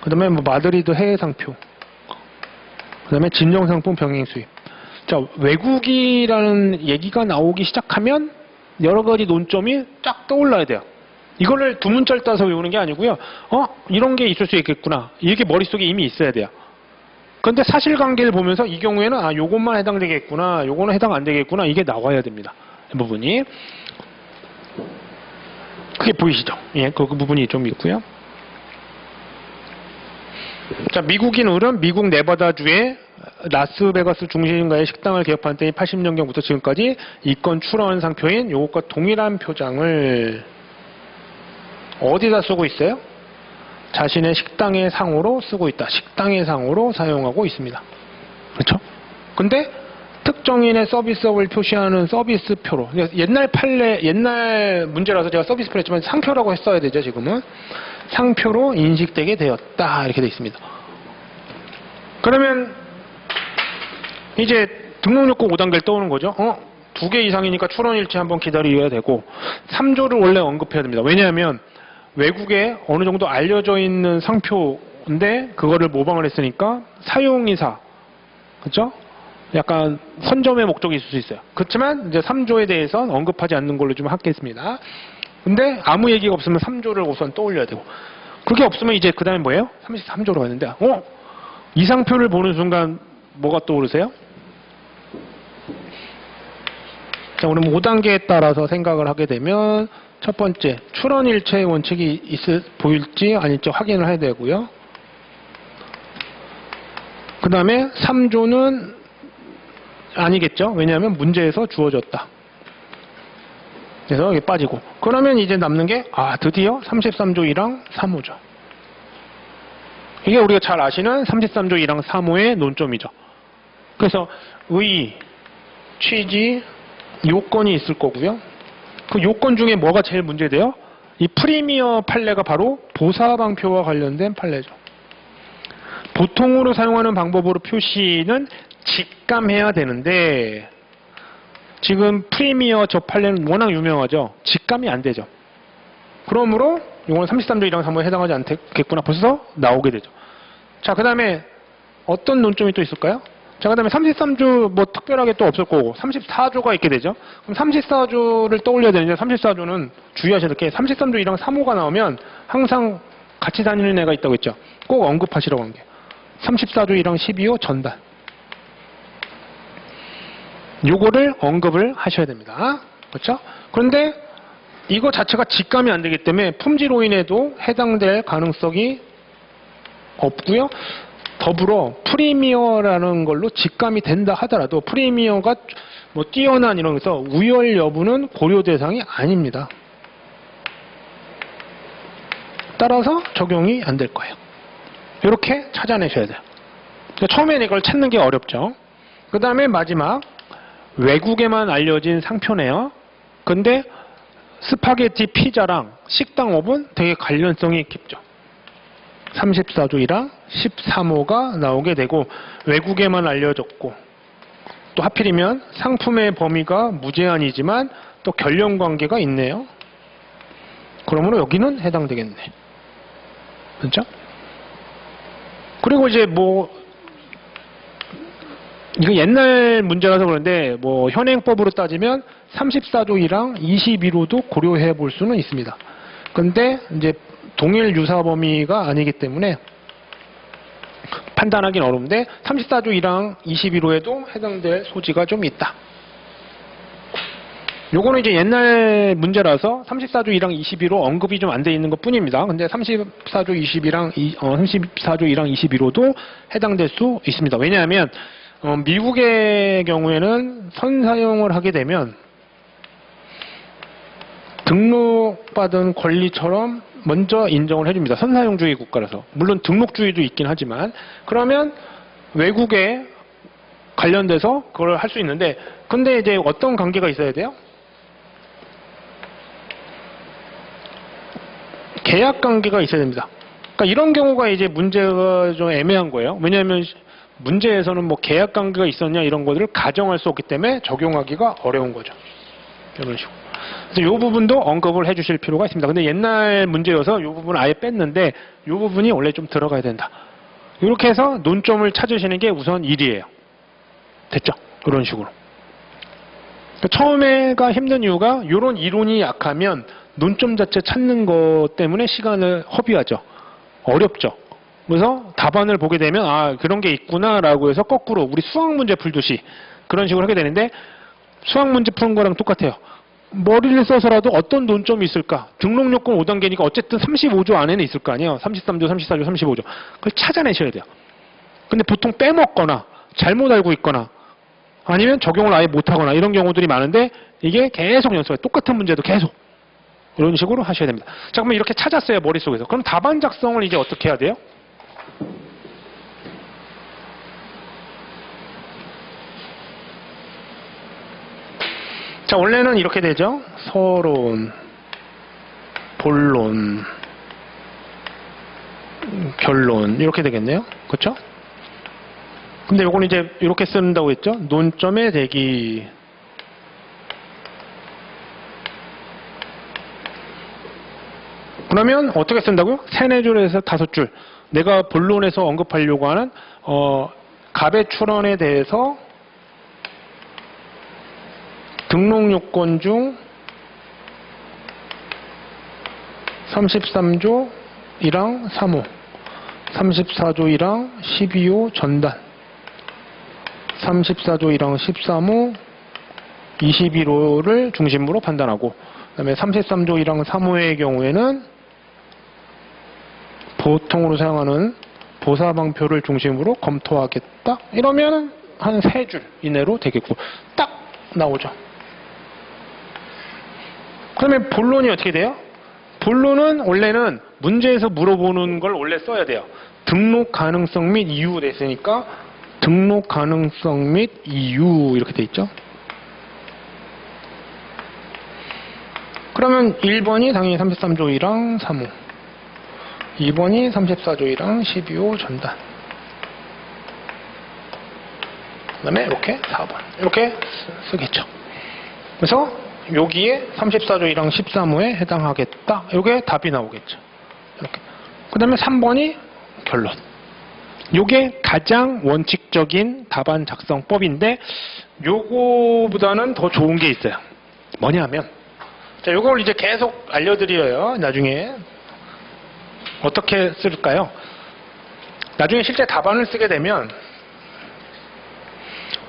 그 다음에 뭐 마드리드 해외 상표. 그 다음에 진정 상품 병행 수입. 자, 외국이라는 얘기가 나오기 시작하면 여러 가지 논점이 쫙 떠올라야 돼요. 이거를 두 문자를 따서 외우는 게 아니고요. 이런 게 있을 수 있겠구나. 이게 머릿속에 이미 있어야 돼요. 그런데 사실관계를 보면서 이 경우에는 요것만 해당되겠구나. 요거는 해당 안 되겠구나. 이게 나와야 됩니다. 이 부분이. 그게 보이시죠? 예, 그 부분이 좀 있고요. 자, 미국인 을은 미국 네바다주의 라스베가스 중심가의 식당을 개업한 때인 80년경부터 지금까지 이건 출원 상표인 요것과 동일한 표장을 어디다 쓰고 있어요? 자신의 식당의 상호로 쓰고 있다. 식당의 상호로 사용하고 있습니다. 그렇죠? 근데 특정인의 서비스업을 표시하는 서비스표로 옛날 문제라서 제가 서비스표로 했지만 상표라고 했어야 되죠. 지금은 상표로 인식되게 되었다. 이렇게 되어 있습니다. 그러면 이제 등록요건 5단계를 떠오는 거죠. 2개 이상이니까 출원일치 한번 기다려야 되고 3조를 원래 언급해야 됩니다. 왜냐하면 외국에 어느 정도 알려져 있는 상표인데 그거를 모방을 했으니까 사용이사, 그렇죠? 약간 선점의 목적이 있을 수 있어요. 그렇지만 이제 3조에 대해서는 언급하지 않는 걸로 좀 하겠습니다. 근데 아무 얘기가 없으면 3조를 우선 떠올려야 되고 그게 없으면 이제 그 다음에 뭐예요? 33조로 갔는데 이 상표를 보는 순간 뭐가 떠오르세요? 자, 우리 5단계에 따라서 생각을 하게 되면 첫 번째, 출원일체의 원칙이 보일지 아닐지 확인을 해야 되고요. 그 다음에 3조는 아니겠죠. 왜냐하면 문제에서 주어졌다. 그래서 이게 빠지고. 그러면 이제 남는 게 드디어 33조 1항 3호죠. 이게 우리가 잘 아시는 33조 1항 3호의 논점이죠. 그래서 의, 취지, 요건이 있을 거고요. 그 요건 중에 뭐가 제일 문제돼요? 이 프리미어 판례가 바로 보사방표와 관련된 판례죠. 보통으로 사용하는 방법으로 표시는 직감해야 되는데 지금 프리미어 저 판례는 워낙 유명하죠. 직감이 안 되죠. 그러므로 이건 33조 1항 3호에 해당하지 않겠구나. 벌써 나오게 되죠. 자, 그 다음에 어떤 논점이 또 있을까요? 자, 그 다음에 33조 뭐 특별하게 또 없을 거고 34조가 있게 되죠. 그럼 34조를 떠올려야 되는데 34조는 주의하셔야 될 게 33조 1항 3호가 나오면 항상 같이 다니는 애가 있다고 했죠. 꼭 언급하시라고 한 게 34조 1항 12호 전달. 요거를 언급을 하셔야 됩니다. 그렇죠? 그런데 이거 자체가 직감이 안 되기 때문에 품질 오인에도 해당될 가능성이 없고요. 더불어 프리미어라는 걸로 직감이 된다 하더라도 프리미어가 뭐 뛰어난 이런 것에서 우열 여부는 고려 대상이 아닙니다. 따라서 적용이 안 될 거예요. 이렇게 찾아내셔야 돼요. 처음에는 이걸 찾는 게 어렵죠. 그 다음에 마지막 외국에만 알려진 상표네요. 근데 스파게티 피자랑 식당업은 되게 관련성이 깊죠. 34조 1항 13호가 나오게 되고 외국에만 알려졌고 또 하필이면 상품의 범위가 무제한이지만 또 결연관계가 있네요. 그러므로 여기는 해당되겠네. 그렇죠? 그리고 이제 뭐 이거 옛날 문제라서 그런데 뭐 현행법으로 따지면 34조 1항 21호도 고려해 볼 수는 있습니다. 근데 이제 동일 유사 범위가 아니기 때문에 판단하기는 어려운데 34조 1항 21호에도 해당될 소지가 좀 있다. 요거는 이제 옛날 문제라서 34조 1항 21호 언급이 좀 안 돼 있는 것 뿐입니다. 근데 34조 1항 21호도 해당될 수 있습니다. 왜냐하면 미국의 경우에는 선사용을 하게 되면 등록받은 권리처럼 먼저 인정을 해줍니다. 선사용주의 국가라서. 물론 등록주의도 있긴 하지만 그러면 외국에 관련돼서 그걸 할 수 있는데 근데 이제 어떤 관계가 있어야 돼요? 계약 관계가 있어야 됩니다. 그러니까 이런 경우가 이제 문제가 좀 애매한 거예요. 왜냐하면 문제에서는 뭐 계약 관계가 있었냐 이런 것들을 가정할 수 없기 때문에 적용하기가 어려운 거죠. 이런 식으로. 그래서 이 부분도 언급을 해주실 필요가 있습니다. 근데 옛날 문제여서 이 부분을 아예 뺐는데 이 부분이 원래 좀 들어가야 된다. 이렇게 해서 논점을 찾으시는 게 우선 일이에요. 됐죠? 이런 식으로. 처음에가 힘든 이유가 이런 이론이 약하면 논점 자체 찾는 것 때문에 시간을 허비하죠. 어렵죠. 그래서 답안을 보게 되면 아 그런 게 있구나라고 해서 거꾸로 우리 수학 문제 풀듯이 그런 식으로 하게 되는데 수학 문제 푸는 거랑 똑같아요. 머리를 써서라도 어떤 논점이 있을까? 등록 요건 5단계니까 어쨌든 35조 안에는 있을 거 아니에요. 33조, 34조, 35조. 그걸 찾아내셔야 돼요. 근데 보통 빼먹거나 잘못 알고 있거나 아니면 적용을 아예 못하거나 이런 경우들이 많은데 이게 계속 연습해요. 똑같은 문제도 계속. 이런 식으로 하셔야 됩니다. 자, 그러면 이렇게 찾았어요. 머릿속에서. 그럼 답안 작성을 이제 어떻게 해야 돼요? 자, 원래는 이렇게 되죠. 서론, 본론, 결론 이렇게 되겠네요. 그렇죠? 근데 요건 이제 이렇게 쓴다고 했죠. 논점의 대기. 그러면 어떻게 쓴다고요? 3, 4줄에서 5줄. 내가 본론에서 언급하려고 하는 갑의 출원에 대해서 등록 요건 중 33조 1항 3호, 34조 1항 12호 전단, 34조 1항 13호 21호를 중심으로 판단하고 그 다음에 33조 1항 3호의 경우에는 보통으로 사용하는 보사방표를 중심으로 검토하겠다. 이러면 한 3줄 이내로 되겠고 딱 나오죠. 그러면 본론이 어떻게 돼요? 본론은 원래는 문제에서 물어보는 걸 원래 써야 돼요. 등록 가능성 및 이유 돼 있으니까 등록 가능성 및 이유 이렇게 돼 있죠. 그러면 1번이 당연히 33조 1항 3호, 2번이 34조 1항 12호 전단, 그 다음에 이렇게 4번 이렇게 쓰겠죠. 그래서 여기에 34조 1항 13호에 해당하겠다. 이게 답이 나오겠죠. 이렇게. 그 다음에 3번이 결론. 이게 가장 원칙적인 답안 작성법인데 요거보다는 더 좋은 게 있어요. 뭐냐면 자, 요걸 이제 계속 알려드려요. 나중에 어떻게 쓸까요? 나중에 실제 답안을 쓰게 되면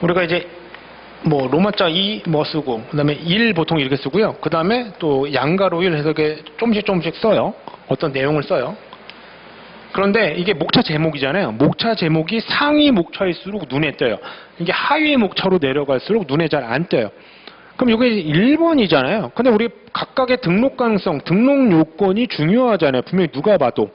우리가 이제 뭐 로마자 2 뭐 쓰고 그 다음에 1 보통 이렇게 쓰고요. 그 다음에 또 양가로 1 해석에 조금씩 써요. 어떤 내용을 써요. 그런데 이게 목차 제목이잖아요. 목차 제목이 상위 목차일수록 눈에 띄어요. 이게 하위 목차로 내려갈수록 눈에 잘 안 띄어요. 그럼 이게 1번이잖아요. 근데 우리 각각의 등록 가능성, 등록 요건이 중요하잖아요. 분명히 누가 봐도.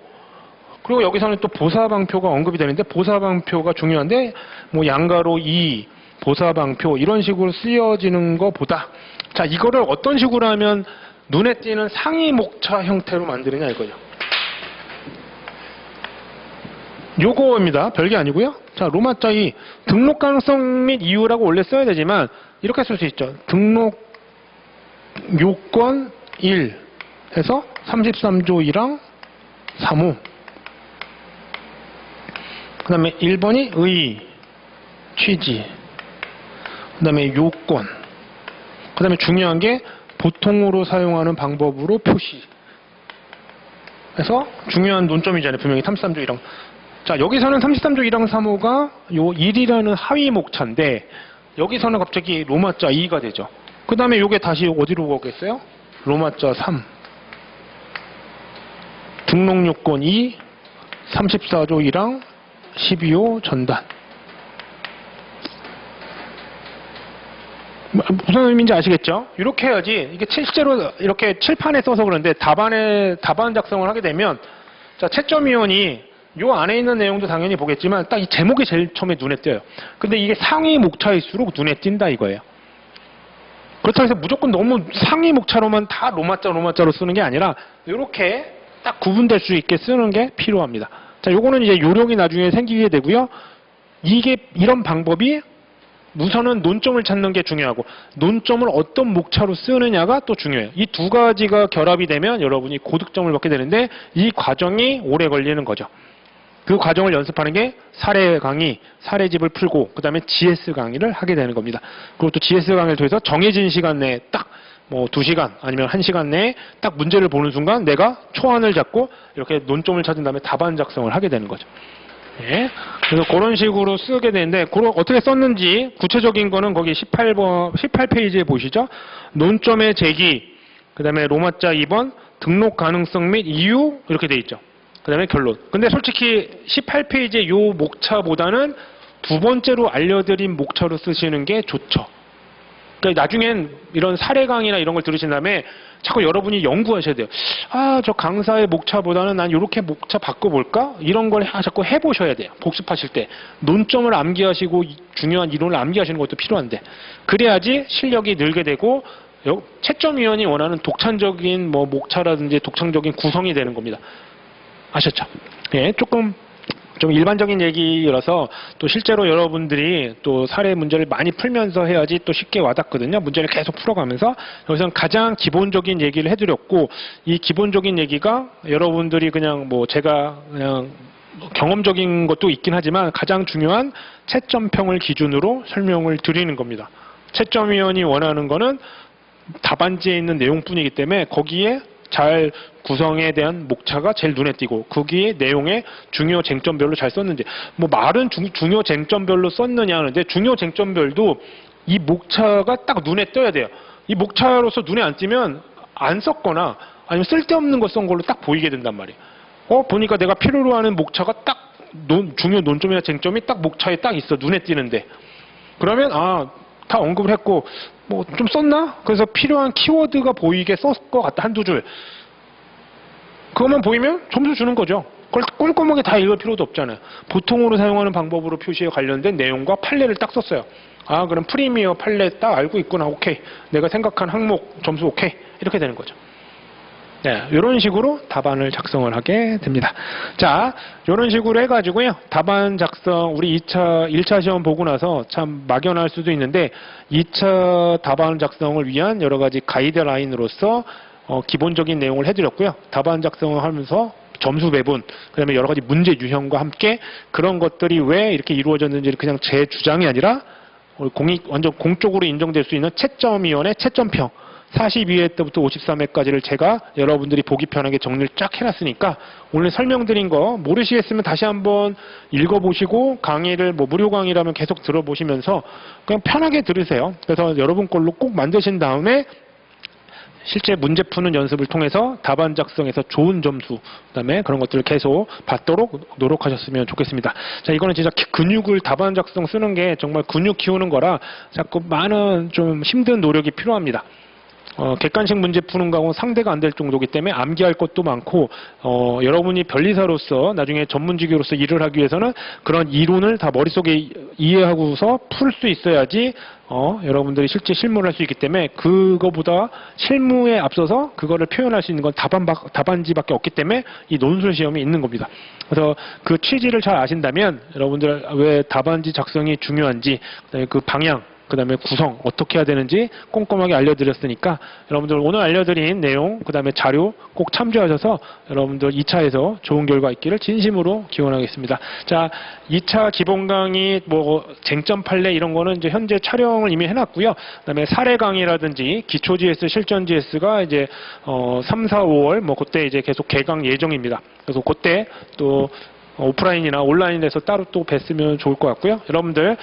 그리고 여기서는 또 보사방표가 언급이 되는데 보사방표가 중요한데 뭐 양가로 2, 보사방표 이런 식으로 쓰여지는 것보다 자 이거를 어떤 식으로 하면 눈에 띄는 상위 목차 형태로 만드느냐 이거죠. 요거입니다. 별게 아니고요. 자 로마자 2 등록 가능성 및 이유라고 원래 써야 되지만 이렇게 쓸 수 있죠. 등록 요건 1 해서 33조 1항 3호 그 다음에 1번이 의, 취지 그 다음에 요건 그 다음에 중요한 게 보통으로 사용하는 방법으로 표시 해서 중요한 논점이잖아요. 분명히 33조 1항 자, 여기서는 33조 1항 3호가 요 1이라는 하위 목차인데 여기서는 갑자기 로마자 2가 되죠. 그 다음에 요게 다시 어디로 가겠어요? 로마자 3. 등록요건 2, 34조 1항, 12호 전단. 무슨 의미인지 아시겠죠? 이렇게 해야지, 이게 실제로 이렇게 칠판에 써서 그런데 답안 작성을 하게 되면, 자, 채점위원이 요 안에 있는 내용도 당연히 보겠지만 딱 이 제목이 제일 처음에 눈에 띄어요. 근데 이게 상위 목차일수록 눈에 띈다 이거예요. 그렇다고 해서 무조건 너무 상위 목차로만 다 로마자로 쓰는 게 아니라 이렇게 딱 구분될 수 있게 쓰는 게 필요합니다. 자, 요거는 이제 요령이 나중에 생기게 되고요. 이런 방법이 우선은 논점을 찾는 게 중요하고 논점을 어떤 목차로 쓰느냐가 또 중요해요. 이 두 가지가 결합이 되면 여러분이 고득점을 받게 되는데 이 과정이 오래 걸리는 거죠. 그 과정을 연습하는 게 사례 강의, 사례집을 풀고 그 다음에 GS 강의를 하게 되는 겁니다. 그리고 또 GS 강의를 통해서 정해진 시간 내에 딱 뭐 2시간 아니면 1시간 내에 딱 문제를 보는 순간 내가 초안을 잡고 이렇게 논점을 찾은 다음에 답안 작성을 하게 되는 거죠. 예. 그래서 그런 식으로 쓰게 되는데 어떻게 썼는지 구체적인 거는 거기 18페이지에 보시죠. 논점의 제기, 그 다음에 로마자 2번, 등록 가능성 및 이유 이렇게 돼 있죠. 그 다음에 결론. 근데 솔직히 18페이지의 요 목차보다는 두 번째로 알려드린 목차로 쓰시는 게 좋죠. 그러니까 나중엔 이런 사례 강의나 이런 걸 들으신 다음에 자꾸 여러분이 연구하셔야 돼요. 아, 저 강사의 목차보다는 난 이렇게 목차 바꿔볼까? 이런 걸 자꾸 해보셔야 돼요. 복습하실 때. 논점을 암기하시고 중요한 이론을 암기하시는 것도 필요한데. 그래야지 실력이 늘게 되고 채점위원이 원하는 독창적인 뭐 목차라든지 독창적인 구성이 되는 겁니다. 아셨죠? 예, 좀 일반적인 얘기라서 또 실제로 여러분들이 또 사례 문제를 많이 풀면서 해야지 또 쉽게 와닿거든요. 문제를 계속 풀어가면서 여기서는 가장 기본적인 얘기를 해드렸고 이 기본적인 얘기가 여러분들이 그냥 뭐 제가 그냥 경험적인 것도 있긴 하지만 가장 중요한 채점평을 기준으로 설명을 드리는 겁니다. 채점위원이 원하는 거는 답안지에 있는 내용뿐이기 때문에 거기에 잘 구성에 대한 목차가 제일 눈에 띄고 거기에 내용에 중요 쟁점별로 잘 썼는지 뭐 말은 중요 쟁점별로 썼느냐 하는데 중요 쟁점별도 이 목차가 딱 눈에 띄어야 돼요. 이 목차로서 눈에 안 띄면 안 썼거나 아니면 쓸데없는 거 쓴 걸로 딱 보이게 된단 말이에요. 보니까 내가 필요로 하는 목차가 딱 중요 논점이나 쟁점이 딱 목차에 딱 있어. 눈에 띄는데 그러면 다 언급을 했고 뭐 좀 썼나? 그래서 필요한 키워드가 보이게 썼을 것 같다. 한두 줄. 그것만 보이면 점수 주는 거죠. 그걸 꼼꼼하게 다 읽을 필요도 없잖아요. 보통으로 사용하는 방법으로 표시에 관련된 내용과 판례를 딱 썼어요. 그럼 프리미어 판례 딱 알고 있구나. 오케이. 내가 생각한 항목 점수 오케이. 이렇게 되는 거죠. 네, 이런 식으로 답안을 작성을 하게 됩니다. 자, 이런 식으로 해가지고요. 답안 작성, 우리 1차 시험 보고 나서 참 막연할 수도 있는데 2차 답안 작성을 위한 여러 가지 가이드라인으로서 기본적인 내용을 해드렸고요. 답안 작성을 하면서 점수 배분, 그 다음에 여러 가지 문제 유형과 함께 그런 것들이 왜 이렇게 이루어졌는지를 그냥 제 주장이 아니라 완전 공적으로 인정될 수 있는 채점위원회 채점평 42회 때부터 53회까지를 제가 여러분들이 보기 편하게 정리를 쫙 해놨으니까 오늘 설명드린 거 모르시겠으면 다시 한번 읽어보시고 강의를 무료 강의라면 계속 들어보시면서 그냥 편하게 들으세요. 그래서 여러분 걸로 꼭 만드신 다음에 실제 문제 푸는 연습을 통해서 답안 작성에서 좋은 점수, 그다음에 그런 것들을 계속 받도록 노력하셨으면 좋겠습니다. 자, 이거는 진짜 근육을 답안 작성 쓰는 게 정말 근육 키우는 거라 자꾸 많은 좀 힘든 노력이 필요합니다. 객관식 문제 푸는 거하고 상대가 안 될 정도이기 때문에 암기할 것도 많고 여러분이 변리사로서 나중에 전문직으로서 일을 하기 위해서는 그런 이론을 다 머릿속에 이해하고서 풀 수 있어야지 여러분들이 실제 실무를 할 수 있기 때문에 그거보다 실무에 앞서서 그거를 표현할 수 있는 건 답안지밖에 없기 때문에 이 논술 시험이 있는 겁니다. 그래서 그 취지를 잘 아신다면 여러분들 왜 답안지 작성이 중요한지 그 방향 그 다음에 구성 어떻게 해야 되는지 꼼꼼하게 알려드렸으니까 여러분들 오늘 알려드린 내용 그 다음에 자료 꼭 참조하셔서 여러분들 2차에서 좋은 결과 있기를 진심으로 기원하겠습니다. 자, 2차 기본 강의 뭐 쟁점 판례 이런 거는 이제 현재 촬영을 이미 해놨고요. 그 다음에 사례 강의라든지 기초 GS 실전 GS가 이제 3, 4, 5월 뭐 그때 이제 계속 개강 예정입니다. 그래서 그때 또 오프라인이나 온라인에서 따로 또 뵀으면 좋을 것 같고요. 여러분들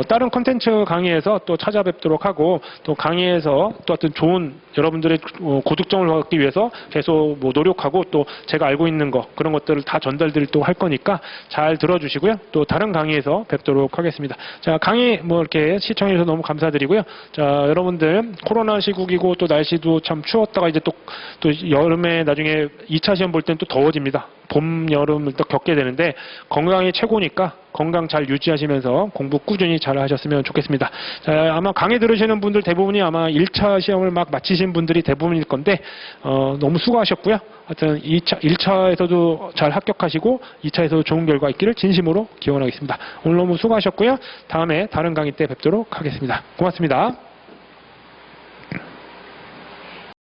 다른 콘텐츠 강의에서 또 찾아뵙도록 하고 또 강의에서 또 어떤 좋은 여러분들의 고득점을 얻기 위해서 계속 노력하고 또 제가 알고 있는 거 그런 것들을 다 전달들 또 할 거니까 잘 들어주시고요. 또 다른 강의에서 뵙도록 하겠습니다. 자, 강의 이렇게 시청해 주셔서 너무 감사드리고요. 자, 여러분들 코로나 시국이고 또 날씨도 참 추웠다가 이제 또 여름에 나중에 2차 시험 볼 때는 또 더워집니다. 봄, 여름을 또 겪게 되는데 건강이 최고니까 건강 잘 유지하시면서 공부 꾸준히 잘 하셨으면 좋겠습니다. 자, 아마 강의 들으시는 분들 대부분이 아마 1차 시험을 막 마치신 분들이 대부분일 건데 너무 수고하셨고요. 하여튼 1차에서도 잘 합격하시고 2차에서도 좋은 결과 있기를 진심으로 기원하겠습니다. 오늘 너무 수고하셨고요. 다음에 다른 강의 때 뵙도록 하겠습니다. 고맙습니다.